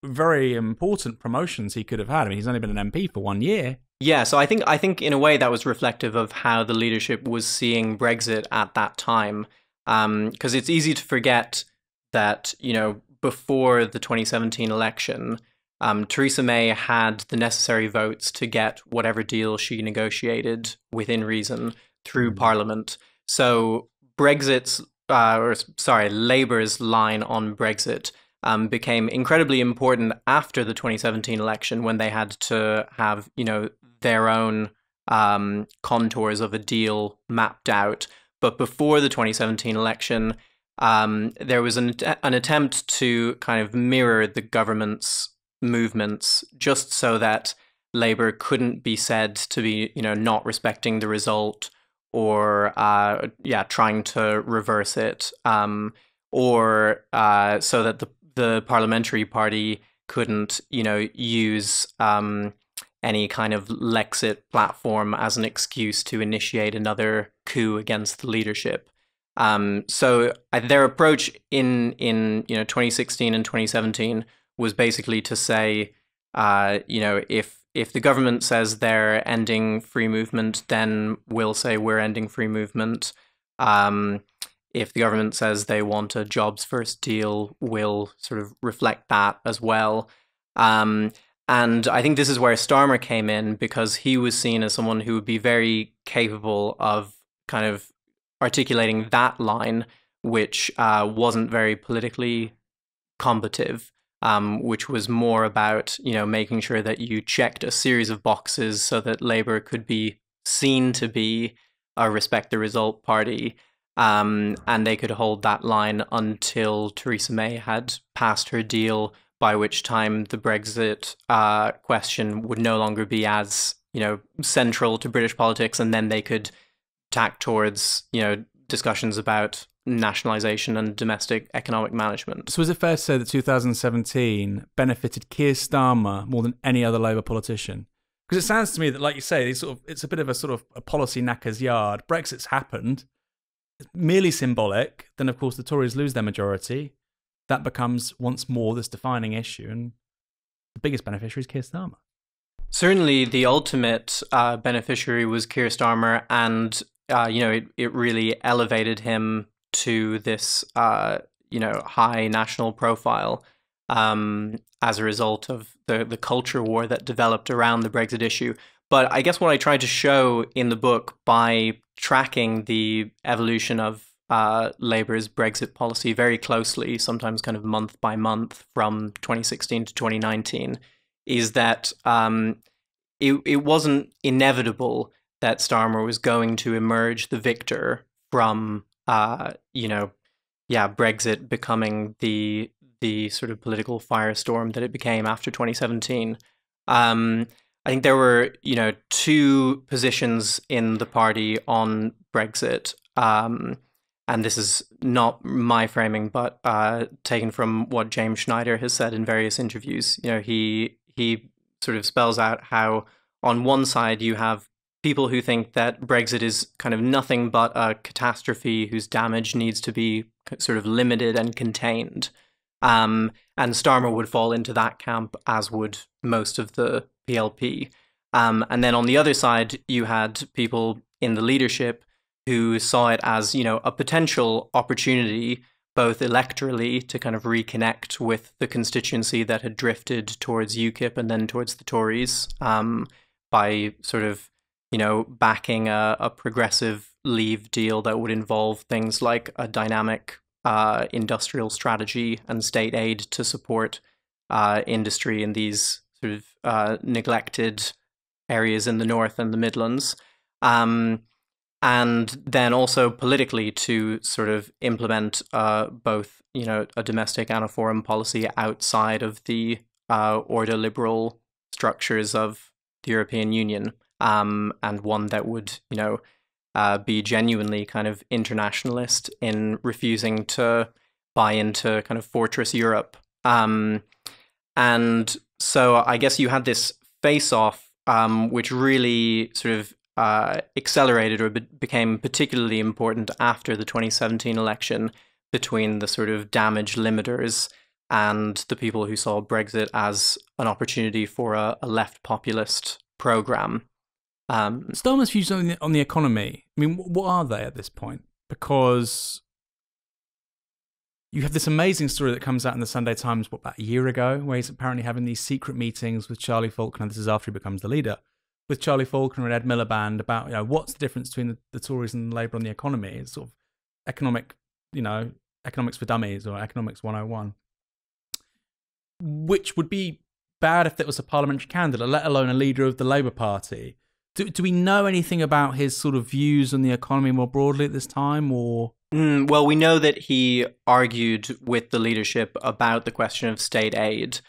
very important promotions he could have had. I mean, he's only been an MP for 1 year. Yeah, so I think in a way that was reflective of how the leadership was seeing Brexit at that time. Because it's easy to forget that, before the 2017 election, Theresa May had the necessary votes to get whatever deal she negotiated within reason through Parliament. So Labour's line on Brexit became incredibly important after the 2017 election, when they had to have, their own contours of a deal mapped out. But before the 2017 election, there was an attempt to kind of mirror the government's movements, just so that Labour couldn't be said to be, not respecting the result, or trying to reverse it, or so that the parliamentary party couldn't, use any kind of Lexit platform as an excuse to initiate another coup against the leadership. So their approach in 2016 and 2017 was basically to say, if the government says they're ending free movement, then we'll say we're ending free movement. If the government says they want a jobs first deal, we'll sort of reflect that as well. And I think this is where Starmer came in, because he was seen as someone who would be very capable of kind of articulating that line, which wasn't very politically combative, which was more about, making sure that you checked a series of boxes so that Labour could be seen to be a respect the result party. And they could hold that line until Theresa May had passed her deal, by which time the Brexit question would no longer be as, central to British politics, and then they could tack towards, discussions about nationalisation and domestic economic management. So is it fair to say that 2017 benefited Keir Starmer more than any other Labour politician? Because it sounds to me that, like you say, it's a bit of a sort of a policy knacker's yard. Brexit's happened. It's merely symbolic. Then, of course, the Tories lose their majority. That becomes once more this defining issue, and the biggest beneficiary is Keir Starmer. Certainly, the ultimate beneficiary was Keir Starmer, and it really elevated him to this high national profile as a result of the culture war that developed around the Brexit issue. But I guess what I tried to show in the book, by tracking the evolution of Labour's Brexit policy very closely, sometimes kind of month by month from 2016 to 2019, is that it wasn't inevitable that Starmer was going to emerge the victor from, Brexit becoming the sort of political firestorm that it became after 2017. I think there were, two positions in the party on Brexit. And this is not my framing, but taken from what James Schneider has said in various interviews. He sort of spells out how on one side you have people who think that Brexit is kind of nothing but a catastrophe whose damage needs to be sort of limited and contained. And Starmer would fall into that camp, as would most of the PLP. And then on the other side, you had people in the leadership who saw it as, a potential opportunity, both electorally to kind of reconnect with the constituency that had drifted towards UKIP and then towards the Tories, by sort of, backing a progressive Leave deal that would involve things like a dynamic industrial strategy and state aid to support industry in these sort of neglected areas in the North and the Midlands. And then also politically to sort of implement both, a domestic and a foreign policy outside of the order-liberal structures of the European Union, and one that would, be genuinely kind of internationalist in refusing to buy into kind of fortress Europe. And so I guess you had this face-off, which really sort of accelerated or became particularly important after the 2017 election, between the sort of damage limiters and the people who saw Brexit as an opportunity for a left populist program. Starmer's views on the economy, I mean, what are they at this point? Because you have this amazing story that comes out in the Sunday Times, about a year ago, where he's apparently having these secret meetings with Charlie Faulkner. This is after he becomes the leader, with Charlie Faulkner and Ed Miliband about, what's the difference between the Tories and Labour on the economy. It's sort of economics for dummies, or economics 101, which would be bad if it was a parliamentary candidate, let alone a leader of the Labour Party. Do we know anything about his sort of views on the economy more broadly at this time, or? Well, we know that he argued with the leadership about the question of state aid.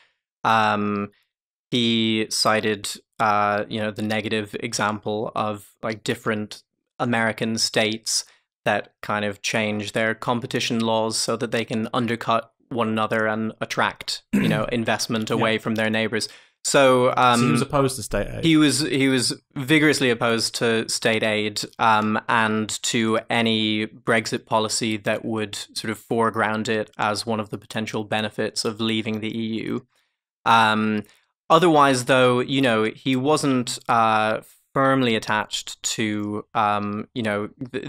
He cited, the negative example of like different American states that kind of change their competition laws so that they can undercut one another and attract, investment away from their neighbors. So, So he was opposed to state aid. He was vigorously opposed to state aid and to any Brexit policy that would sort of foreground it as one of the potential benefits of leaving the EU. Otherwise, though, he wasn't firmly attached to the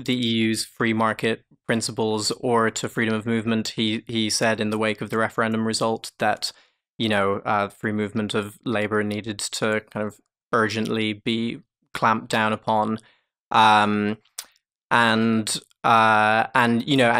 EU's free market principles or to freedom of movement. He said in the wake of the referendum result that free movement of labor needed to kind of urgently be clamped down upon, and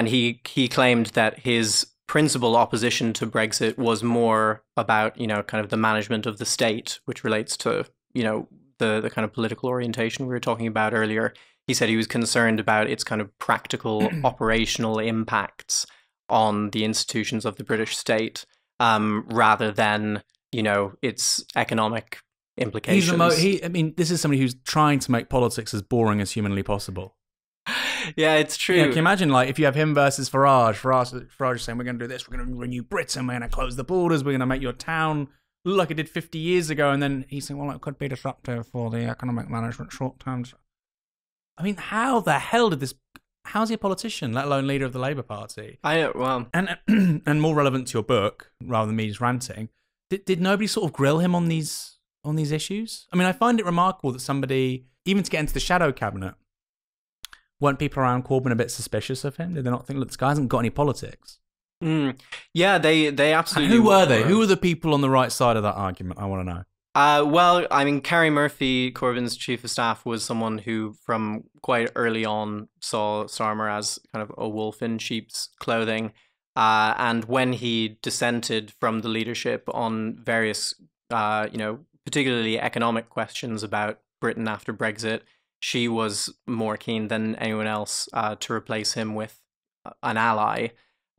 he claimed that his principal opposition to Brexit was more about kind of the management of the state, which relates to the kind of political orientation we were talking about earlier. He said he was concerned about its kind of practical operational impacts on the institutions of the British state, rather than its economic implications. This is somebody who's trying to make politics as boring as humanly possible. Yeah, it's true. Can you imagine, like, if you have him versus Farage? Farage is saying, we're going to do this, we're going to renew Britain, we're going to close the borders, we're going to make your town look like it did 50 years ago, and then he's saying, well, it could be disruptive for the economic management short term. I mean, how the hell did this... How's he a politician, let alone leader of the Labour Party? And more relevant to your book, rather than me just ranting, did nobody sort of grill him on these issues? I mean, I find it remarkable that somebody, even to get into the shadow cabinet, weren't people around Corbyn a bit suspicious of him? Did they not think, look, this guy hasn't got any politics? Yeah, they absolutely. And who were they? Who were the people on the right side of that argument? I want to know. Well, I mean, Kerry Murphy, Corbyn's chief of staff, was someone who, from quite early on, saw Starmer as kind of a wolf in sheep's clothing. And when he dissented from the leadership on various, particularly economic questions about Britain after Brexit, she was more keen than anyone else to replace him with an ally.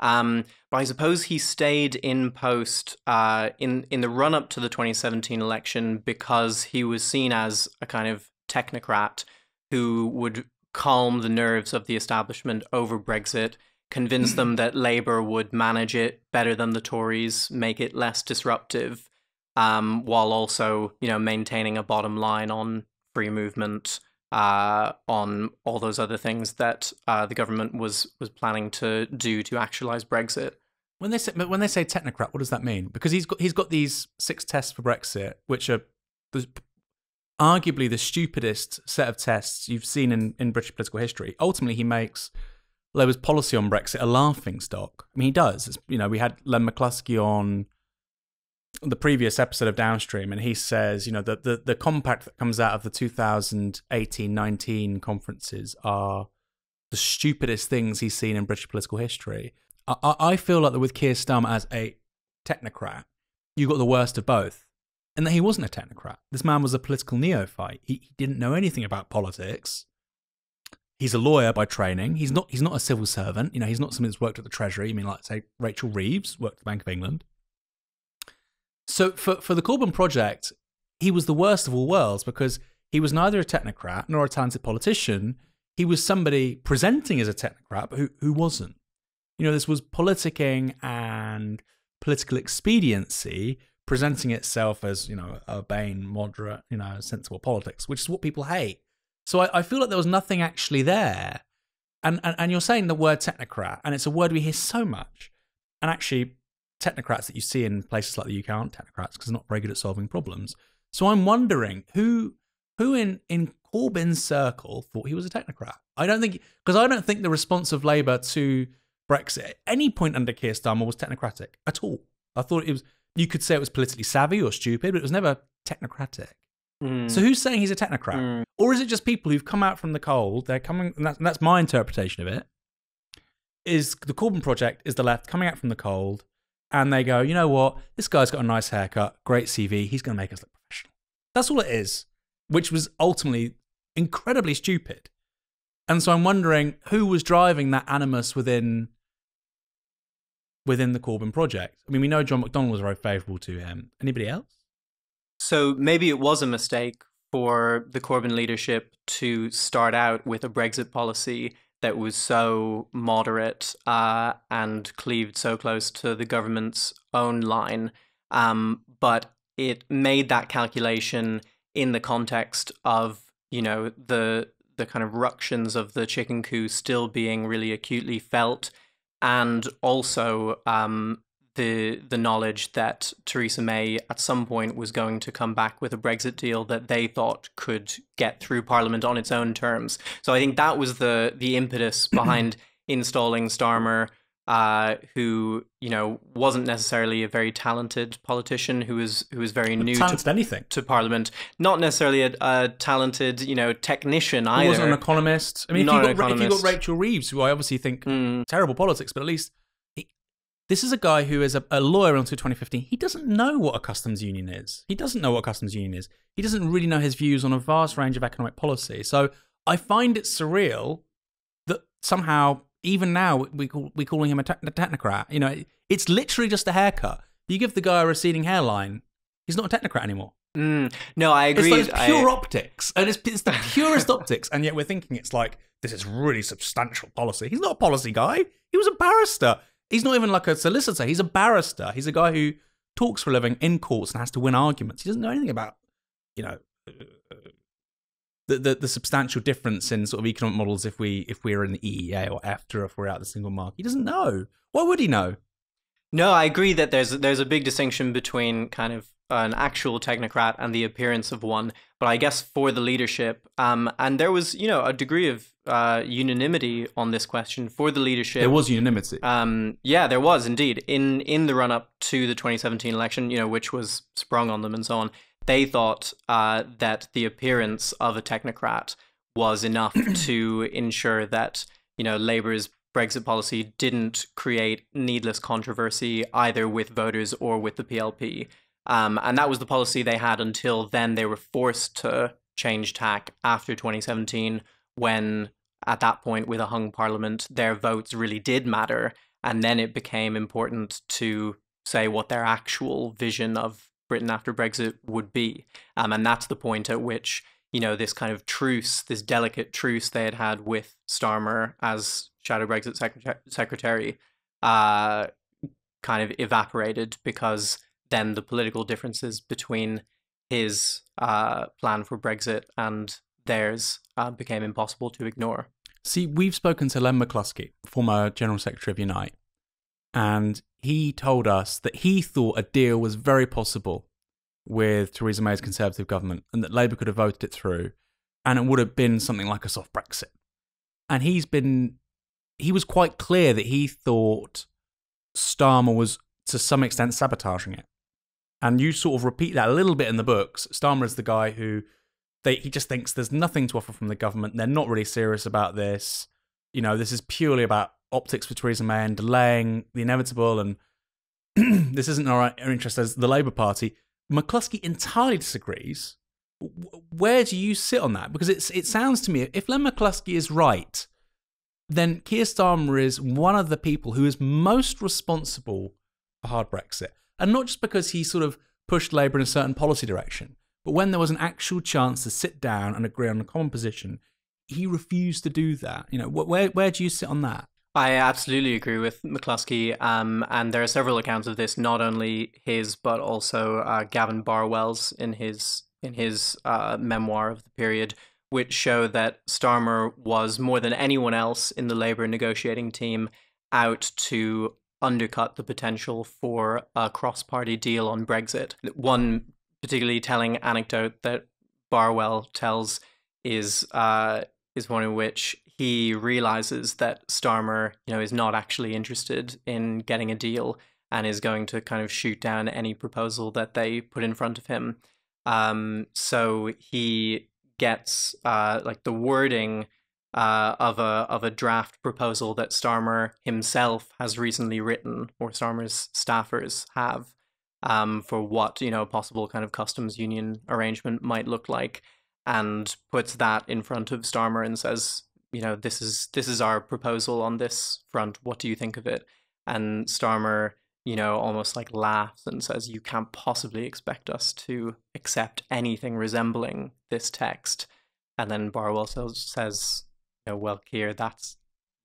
But I suppose he stayed in post in the run-up to the 2017 election because he was seen as a kind of technocrat who would calm the nerves of the establishment over Brexit, convince them that Labour would manage it better than the Tories, make it less disruptive, while also, maintaining a bottom line on free movement, on all those other things that the government was planning to do to actualize Brexit. When they say technocrat, what does that mean? Because he's got these 6 tests for Brexit, which are arguably the stupidest set of tests you've seen in British political history. Ultimately, he makes Labour's policy on Brexit a laughing stock. I mean, he does. We had Len McCluskey on the previous episode of Downstream, and he says, the compact that comes out of the 2018-19 conferences are the stupidest things he's seen in British political history. I feel like that with Keir Starmer as a technocrat, you got the worst of both, and that he wasn't a technocrat. This man was a political neophyte. He didn't know anything about politics. He's a lawyer by training. He's not a civil servant. He's not somebody that's worked at the Treasury. Like, say, Rachel Reeves worked at the Bank of England. So for the Corbyn Project, he was the worst of all worlds because he was neither a technocrat nor a talented politician. He was somebody presenting as a technocrat, but who wasn't. This was politicking and political expediency presenting itself as, urbane, moderate, sensible politics, which is what people hate. So I feel like there was nothing actually there. And you're saying the word technocrat, and it's a word we hear so much. And actually, technocrats that you see in places like the UK aren't technocrats because they're not very good at solving problems. So I'm wondering who in Corbyn's circle thought he was a technocrat. I don't think the response of Labour to Brexit at any point under Keir Starmer was technocratic at all. I thought you could say it was politically savvy or stupid, but it was never technocratic. So who's saying he's a technocrat? Or is it just people who've come out from the cold? They're coming, and that's my interpretation of it. Is the Corbyn Project is the left coming out from the cold, and they go, you know what? This guy's got a nice haircut, great CV. He's going to make us look professional. That's all it is, which was ultimately incredibly stupid. And so I'm wondering who was driving that animus within the Corbyn Project. I mean, we know John McDonnell was very favourable to him. Anybody else? So maybe it was a mistake for the Corbyn leadership to start out with a Brexit policy that was so moderate and cleaved so close to the government's own line. But it made that calculation in the context of, you know, the kind of ructions of the chicken coup still being really acutely felt, and also the knowledge that Theresa May at some point was going to come back with a Brexit deal that they thought could get through Parliament on its own terms. So I think that was the impetus behind installing Starmer, who, you know, wasn't necessarily a very talented politician, who was very new to Parliament, not necessarily a talented, you know, technician either. He wasn't an economist. I mean, if you got Rachel Reeves, who I obviously think terrible politics, but at least this is a guy who is a lawyer until 2015. He doesn't know what a customs union is. He doesn't really know his views on a vast range of economic policy. So I find it surreal that somehow, even now, we're calling him a technocrat. You know, it's literally just a haircut. You give the guy a receding hairline, he's not a technocrat anymore. No, I agree. It's like pure optics, and it's the purest optics, and yet we're thinking it's like, this is really substantial policy. He's not a policy guy. He was a barrister. He's not even like a solicitor. He's a barrister. He's a guy who talks for a living in courts and has to win arguments. He doesn't know anything about, you know, the substantial difference in sort of economic models if we're in the EEA or EFTA, or if we're out of the single market. He doesn't know. Why would he know? No, I agree that there's a big distinction between kind of an actual technocrat and the appearance of one. But I guess for the leadership, and there was, you know, a degree of unanimity on this question for the leadership. There was unanimity. Yeah, there was indeed in the run up to the 2017 election, you know, which was sprung on them and so on. They thought that the appearance of a technocrat was enough to ensure that, you know, Labour's Brexit policy didn't create needless controversy either with voters or with the PLP. And that was the policy they had until then. They were forced to change tack after 2017, when at that point, with a hung parliament, their votes really did matter. And then it became important to say what their actual vision of Britain after Brexit would be. And that's the point at which, you know, this kind of truce, this delicate truce they had had with Starmer as Shadow Brexit Secretary kind of evaporated, because then the political differences between his plan for Brexit and theirs became impossible to ignore. See, we've spoken to Len McCluskey, former General Secretary of Unite, and he told us that he thought a deal was very possible with Theresa May's Conservative government, and that Labour could have voted it through, and it would have been something like a soft Brexit. And he was quite clear that he thought Starmer was, to some extent, sabotaging it. And you sort of repeat that a little bit in the books. Starmer is the guy who he just thinks there's nothing to offer from the government. They're not really serious about this. You know, this is purely about optics for Theresa May and delaying the inevitable. And this isn't our interest as the Labour Party. McCluskey entirely disagrees. Where do you sit on that? Because it sounds to me, if Len McCluskey is right, then Keir Starmer is one of the people who is most responsible for hard Brexit. And not just because he sort of pushed Labour in a certain policy direction, but when there was an actual chance to sit down and agree on a common position, he refused to do that. You know, where do you sit on that? I absolutely agree with McCluskey, and there are several accounts of this, not only his, but also Gavin Barwell's in his memoir of the period, which show that Starmer was, more than anyone else in the Labour negotiating team, out to undercut the potential for a cross-party deal on Brexit. One particularly telling anecdote that Barwell tells is one in which he realizes that Starmer, you know, is not actually interested in getting a deal and is going to kind of shoot down any proposal that they put in front of him. So he gets like the wording of a draft proposal that Starmer himself has recently written, or Starmer's staffers have, for what, you know, a possible kind of customs union arrangement might look like, and puts that in front of Starmer and says, you know, this is our proposal on this front. What do you think of it? And Starmer, you know, almost like laughs and says, you can't possibly expect us to accept anything resembling this text. And then Barwell says, you know, well, Keir, that's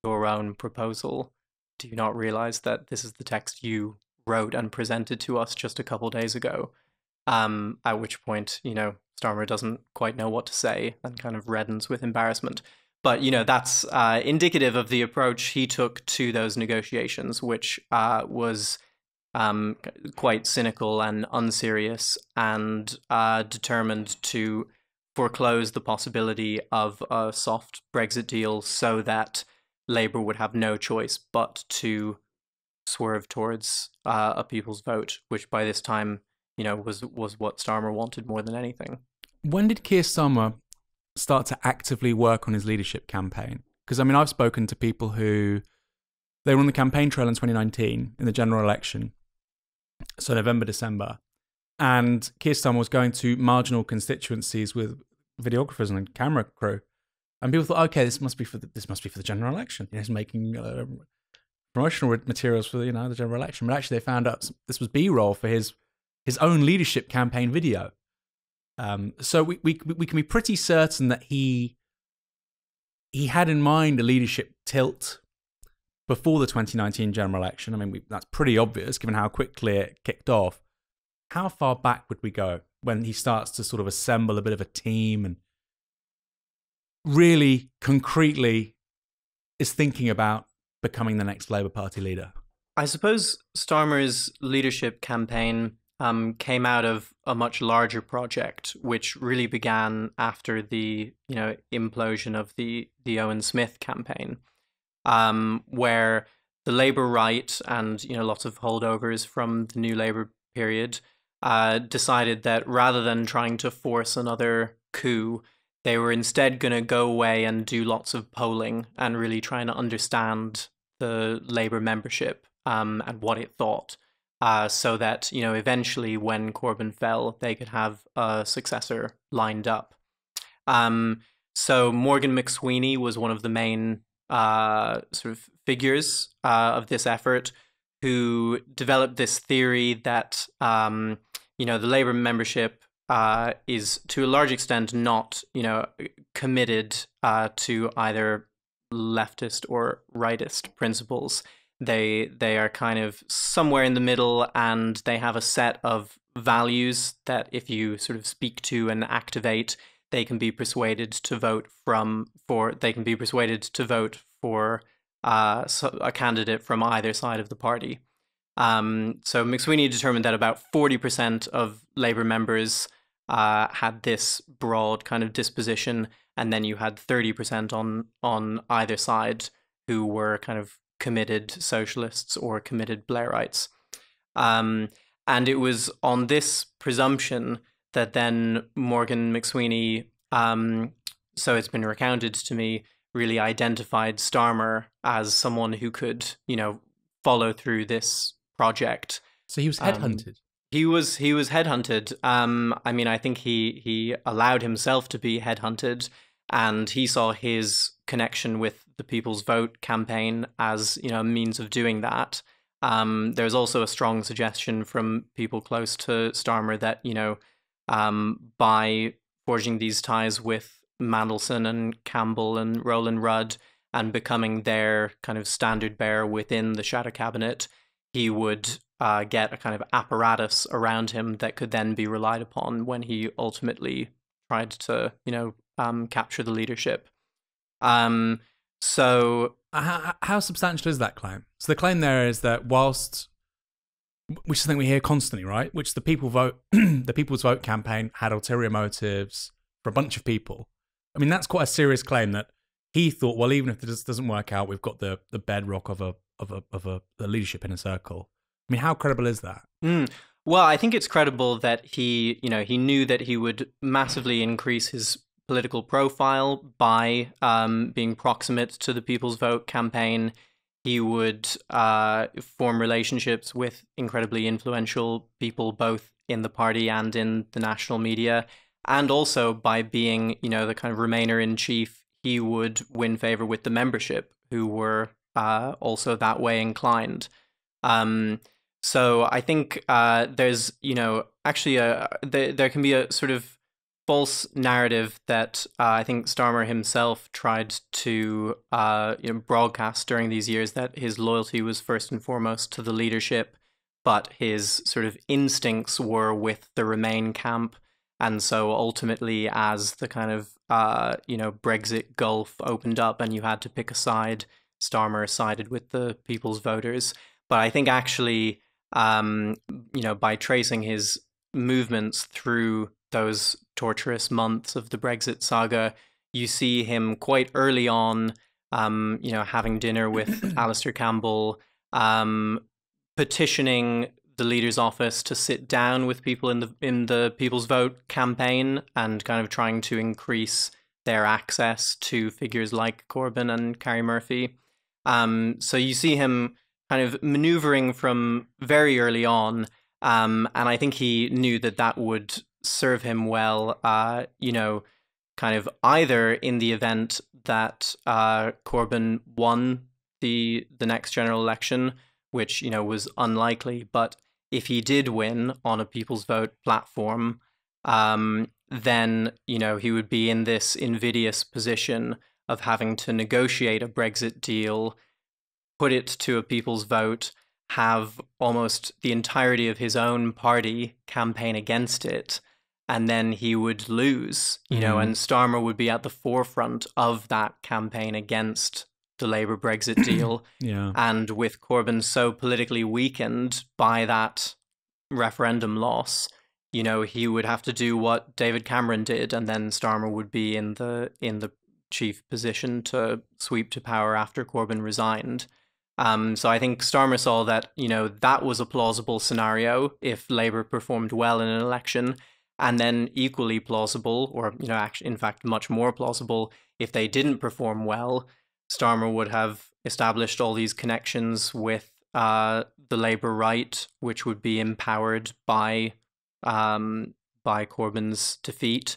your own proposal. Do you not realize that this is the text you wrote and presented to us just a couple days ago? At which point, Starmer doesn't quite know what to say and kind of reddens with embarrassment. But, that's indicative of the approach he took to those negotiations, which was quite cynical and unserious, and determined to foreclose the possibility of a soft Brexit deal so that Labour would have no choice but to swerve towards a people's vote, which by this time, was what Starmer wanted more than anything. When did Keir Starmer start to actively work on his leadership campaign? Because, I've spoken to people who, they were on the campaign trail in 2019 in the general election, so November, December, and Keir Starmer was going to marginal constituencies with videographers and camera crew, and people thought, okay, this must be for the general election. He's making promotional materials for the general election. But actually, they found out this was B-roll for his own leadership campaign video. So we can be pretty certain that he had in mind a leadership tilt before the 2019 general election. That's pretty obvious given how quickly it kicked off. How far back would we go when he starts to sort of assemble a bit of a team and really concretely is thinking about becoming the next Labour Party leader? I suppose Starmer's leadership campaign came out of a much larger project, which really began after the implosion of the Owen Smith campaign, where the Labour right and lots of holdovers from the New Labour period decided that rather than trying to force another coup, they were instead going to go away and do lots of polling and really trying to understand the Labour membership and what it thought, so that eventually when Corbyn fell, they could have a successor lined up. So Morgan McSweeney was one of the main sort of figures of this effort, who developed this theory that the Labour membership is to a large extent not committed to either leftist or rightist principles. They are kind of somewhere in the middle, and they have a set of values that if you sort of speak to and activate, they can be persuaded to vote for a candidate from either side of the party. So McSweeney determined that about 40% of Labour members had this broad kind of disposition, and then you had 30% on either side who were kind of committed socialists or committed Blairites. And it was on this presumption that then Morgan McSweeney, so it's been recounted to me, really identified Starmer as someone who could, follow through this project. So he was headhunted. He was headhunted. I think he allowed himself to be headhunted, and he saw his connection with the People's Vote campaign as a means of doing that. There's also a strong suggestion from people close to Starmer that by forging these ties with Mandelson and Campbell and Roland Rudd and becoming their kind of standard bearer within the shadow cabinet, he would get a kind of apparatus around him that could then be relied upon when he ultimately tried to, capture the leadership. So how substantial is that claim? So the claim there is that which is something we hear constantly, right? Which the People's Vote campaign had ulterior motives for a bunch of people. That's quite a serious claim that he thought, well, even if this doesn't work out, we've got the bedrock of a leadership inner circle. How credible is that? Well, I think it's credible that he knew that he would massively increase his political profile by being proximate to the People's Vote campaign. He would form relationships with incredibly influential people, both in the party and in the national media. And also by being, the kind of Remainer-in-chief, he would win favor with the membership, who were also that way inclined. So I think there's, actually there can be a sort of false narrative that I think Starmer himself tried to broadcast during these years, that his loyalty was first and foremost to the leadership, but his sort of instincts were with the Remain camp. And so ultimately, as the kind of, Brexit gulf opened up and you had to pick a side, Starmer sided with the People's Voters. But I think actually, by tracing his movements through those torturous months of the Brexit saga, you see him quite early on, having dinner with Alistair Campbell, petitioning the leader's office to sit down with people in the People's Vote campaign and kind of trying to increase their access to figures like Corbyn and Carrie Murphy. So you see him kind of maneuvering from very early on, and I think he knew that that would serve him well, kind of either in the event that Corbyn won the next general election, which, was unlikely, but if he did win on a People's Vote platform, then, he would be in this invidious position of having to negotiate a Brexit deal, put it to a People's Vote, have almost the entirety of his own party campaign against it, and then he would lose, and Starmer would be at the forefront of that campaign against the Labour Brexit deal. Yeah. And with Corbyn so politically weakened by that referendum loss, he would have to do what David Cameron did, and then Starmer would be in the chief position to sweep to power after Corbyn resigned. So I think Starmer saw that, that was a plausible scenario if Labour performed well in an election, and then equally plausible, or, actually, in fact, much more plausible, if they didn't perform well, Starmer would have established all these connections with the Labour right, which would be empowered by Corbyn's defeat,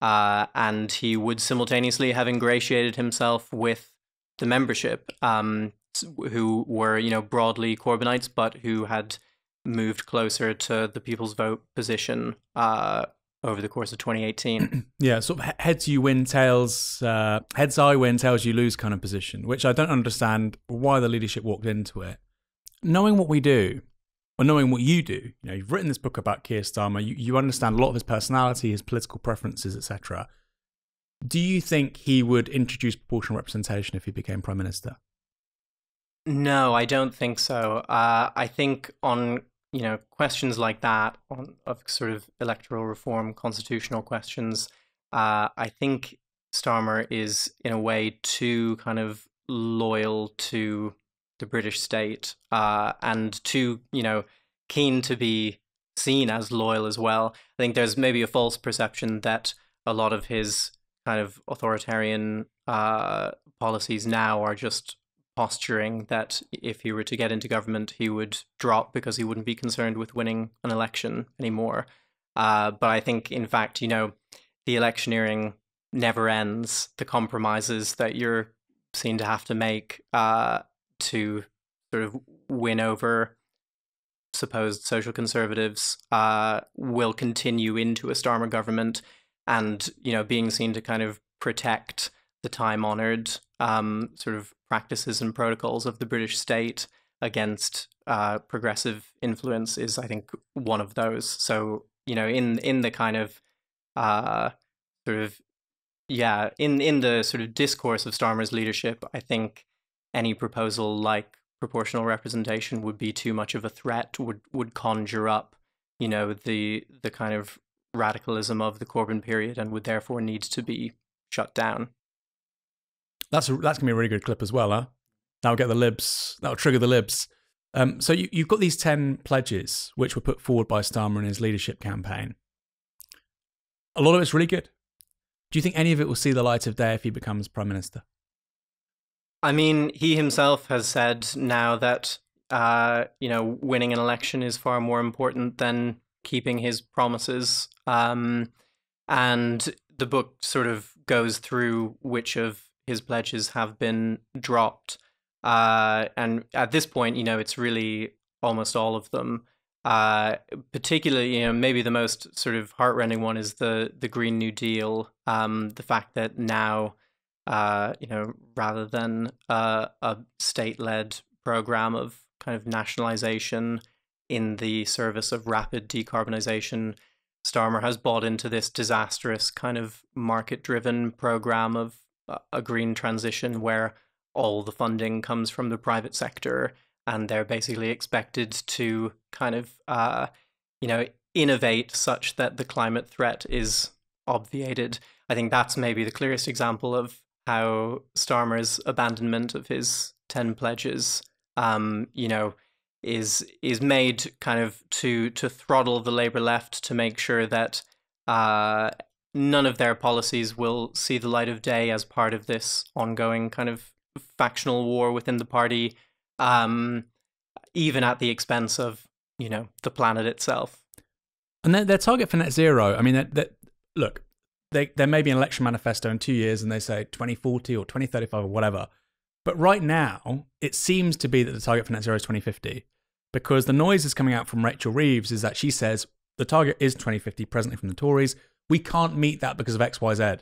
and he would simultaneously have ingratiated himself with the membership, who were, broadly Corbynites, but who had moved closer to the People's Vote position over the course of 2018. Yeah, sort of heads you win, tails, heads I win, tails you lose kind of position, which I don't understand why the leadership walked into it. Knowing what we do, or knowing what you do, you've written this book about Keir Starmer, you understand a lot of his personality, his political preferences, etc. Do you think he would introduce proportional representation if he became Prime Minister? No, I don't think so. I think on questions like that, of sort of electoral reform, constitutional questions, I think Starmer is in a way too kind of loyal to the British state, and too keen to be seen as loyal as well. I think there's maybe a false perception that a lot of his kind of authoritarian policies now are just posturing, that if he were to get into government, he would drop because he wouldn't be concerned with winning an election anymore. But I think, in fact, the electioneering never ends. The compromises that you're seen to have to make to sort of win over supposed social conservatives will continue into a Starmer government, and being seen to kind of protect the time-honoured sort of practices and protocols of the British state against progressive influence is, I think, one of those. So, in the kind of in the sort of discourse of Starmer's leadership, I think any proposal like proportional representation would be too much of a threat, would conjure up, the kind of radicalism of the Corbyn period, and would therefore need to be shut down. That's going to be a really good clip as well, huh? That'll get the libs, that'll trigger the libs. So you've got these 10 pledges which were put forward by Starmer in his leadership campaign. A lot of it's really good. Do you think any of it will see the light of day if he becomes Prime Minister? I mean, he himself has said now that, winning an election is far more important than keeping his promises. And the book sort of goes through which of his pledges have been dropped. And at this point, it's really almost all of them. Particularly, maybe the most sort of heartrending one is the Green New Deal. The fact that now, rather than a state-led program of kind of nationalization, in the service of rapid decarbonisation. Starmer has bought into this disastrous kind of market-driven program of a green transition where all the funding comes from the private sector, and they're basically expected to kind of, innovate such that the climate threat is obviated. I think that's maybe the clearest example of how Starmer's abandonment of his 10 pledges, is made kind of to throttle the Labour left, to make sure that none of their policies will see the light of day as part of this ongoing kind of factional war within the party, even at the expense of, the planet itself. And their target for net zero, I mean, look, there may be an election manifesto in 2 years and they say 2040 or 2035 or whatever. But right now, it seems to be that the target for net zero is 2050, because the noise that's coming out from Rachel Reeves is that she says the target is 2050 presently from the Tories. We can't meet that because of X, Y, Z.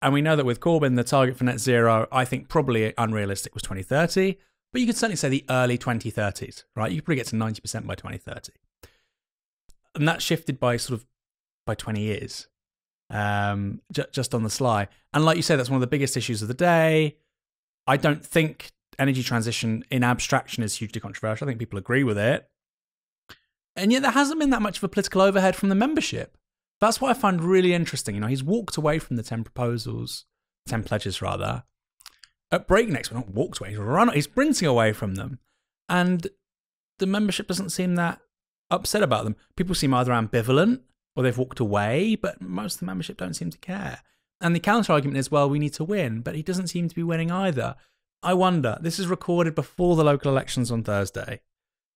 And we know that with Corbyn, the target for net zero, I think probably unrealistic, was 2030. But you could certainly say the early 2030s, right? You could probably get to 90% by 2030. And that's shifted by 20 years, just on the sly. And like you say, that's one of the biggest issues of the day. I don't think energy transition in abstraction is hugely controversial. I think people agree with it. And yet there hasn't been that much of a political overhead from the membership. That's what I find really interesting. He's walked away from the 10 pledges rather, at breakneck speed. Not walked away, he's sprinting away from them. And the membership doesn't seem that upset about them. People seem either ambivalent or they've walked away, but most of the membership don't seem to care. And the counter-argument is, well, we need to win, but he doesn't seem to be winning either. I wonder, this is recorded before the local elections on Thursday.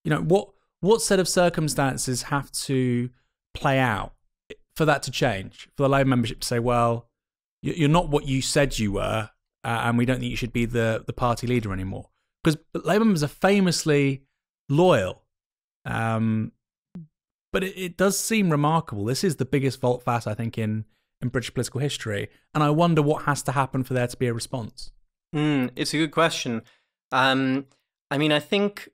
What set of circumstances have to play out for that to change? For the Labour membership to say, well, you're not what you said you were, and we don't think you should be the party leader anymore. Because Labour members are famously loyal. But it does seem remarkable. This is the biggest volte-face, I think, in British political history. And I wonder what has to happen for there to be a response. It's a good question. I think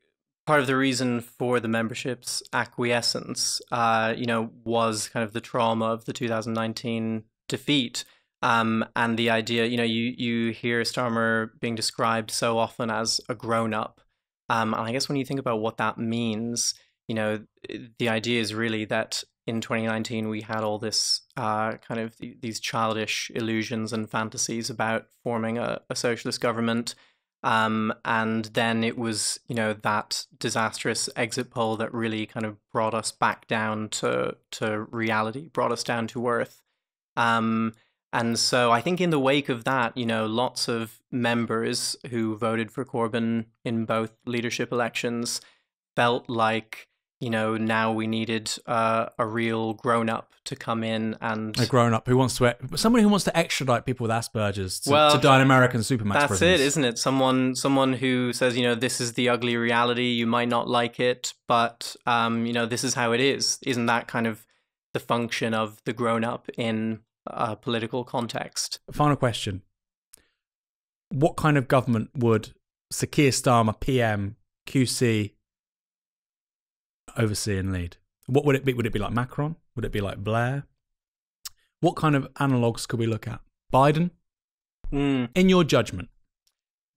part of the reason for the membership's acquiescence, was kind of the trauma of the 2019 defeat. And the idea, you hear Starmer being described so often as a grown-up. And I guess when you think about what that means, the idea is really that in 2019 we had all this kind of these childish illusions and fantasies about forming a socialist government. And then it was, that disastrous exit poll that really kind of brought us back down to reality, brought us down to earth. And so I think in the wake of that, lots of members who voted for Corbyn in both leadership elections felt like, now we needed a real grown-up to come in and... A grown-up who wants to... Somebody who wants to extradite people with Asperger's to die in American supermax that's prisons. That's it, isn't it? Someone who says, this is the ugly reality, you might not like it, but, this is how it is. Isn't that kind of the function of the grown-up in a political context? Final question. What kind of government would Sir Keir Starmer, PM, QC... oversee and lead? What would it be? Would it be like Macron? Would it be like Blair? What kind of analogues could we look at? Biden? In your judgment?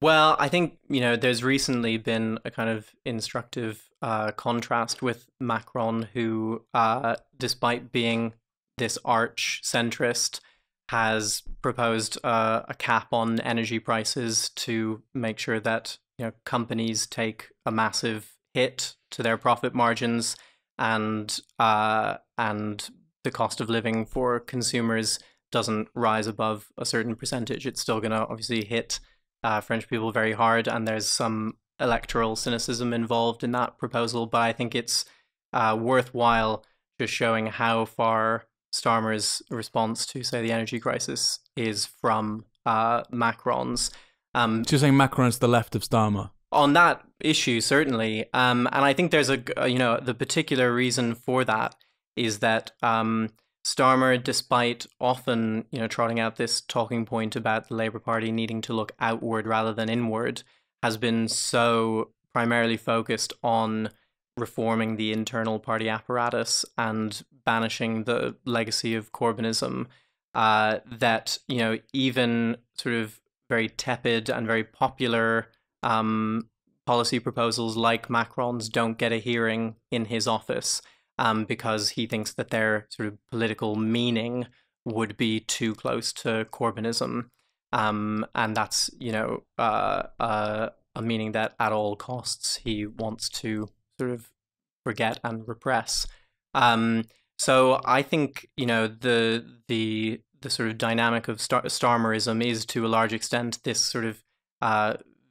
Well, I think, there's recently been a kind of instructive contrast with Macron, who, despite being this arch centrist, has proposed a cap on energy prices to make sure that, companies take a massive hit to their profit margins, and the cost of living for consumers doesn't rise above a certain percentage. It's still going to obviously hit French people very hard, and there's some electoral cynicism involved in that proposal. But I think it's worthwhile just showing how far Starmer's response to, say, the energy crisis is from Macron's. So you're saying Macron's the left of Starmer? On that issue, certainly. And I think there's the particular reason for that is that Starmer, despite often, trotting out this talking point about the Labour Party needing to look outward rather than inward, has been so primarily focused on reforming the internal party apparatus and banishing the legacy of Corbynism, that, you know, even sort of very tepid and very popular policy proposals like Macron's don't get a hearing in his office, because he thinks that their sort of political meaning would be too close to Corbynism. And that's, you know, a meaning that at all costs he wants to sort of forget and repress. So I think, you know, the sort of dynamic of Starmerism is to a large extent this sort of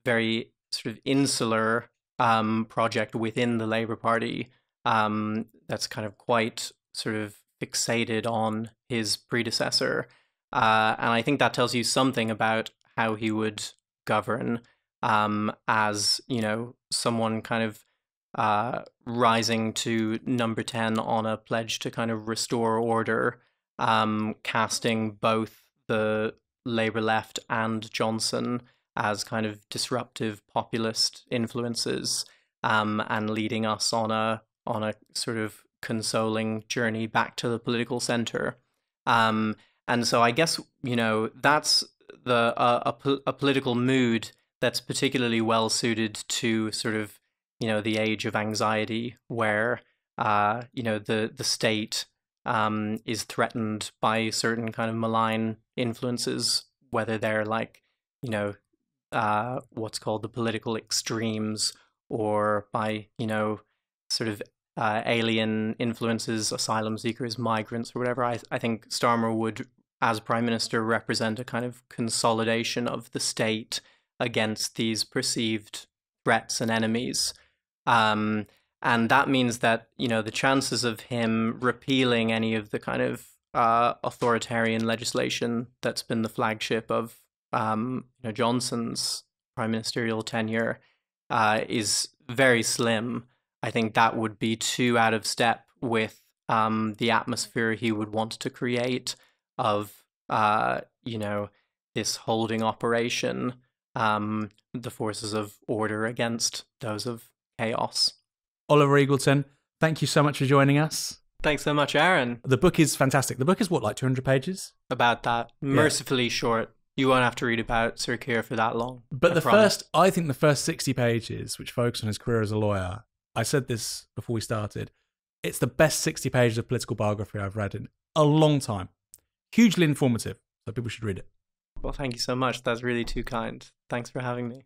very sort of insular project within the Labour Party, that's kind of quite sort of fixated on his predecessor. And I think that tells you something about how he would govern, as, you know, someone kind of rising to number 10 on a pledge to kind of restore order, casting both the Labour left and Johnson as kind of disruptive populist influences, and leading us on a sort of consoling journey back to the political center. And so I guess, you know, that's a political mood that's particularly well suited to sort of, you know, the age of anxiety, where you know, the state is threatened by certain kind of malign influences, whether they're like, you know, what's called the political extremes, or by, you know, sort of alien influences, asylum seekers, migrants, or whatever. I think Starmer would, as Prime Minister, represent a kind of consolidation of the state against these perceived threats and enemies. And that means that, you know, the chances of him repealing any of the kind of authoritarian legislation that's been the flagship of you know, Johnson's prime ministerial tenure is very slim. I think that would be too out of step with the atmosphere he would want to create of, you know, this holding operation, the forces of order against those of chaos. Oliver Eagleton, thank you so much for joining us. Thanks so much, Aaron. The book is fantastic. The book is what, like 200 pages? About that. Mercifully short. You won't have to read about Sir Keir for that long. But I think the first 60 pages, which focus on his career as a lawyer, I said this before we started, it's the best 60 pages of political biography I've read in a long time. Hugely informative, so people should read it. Well, thank you so much. That's really too kind. Thanks for having me.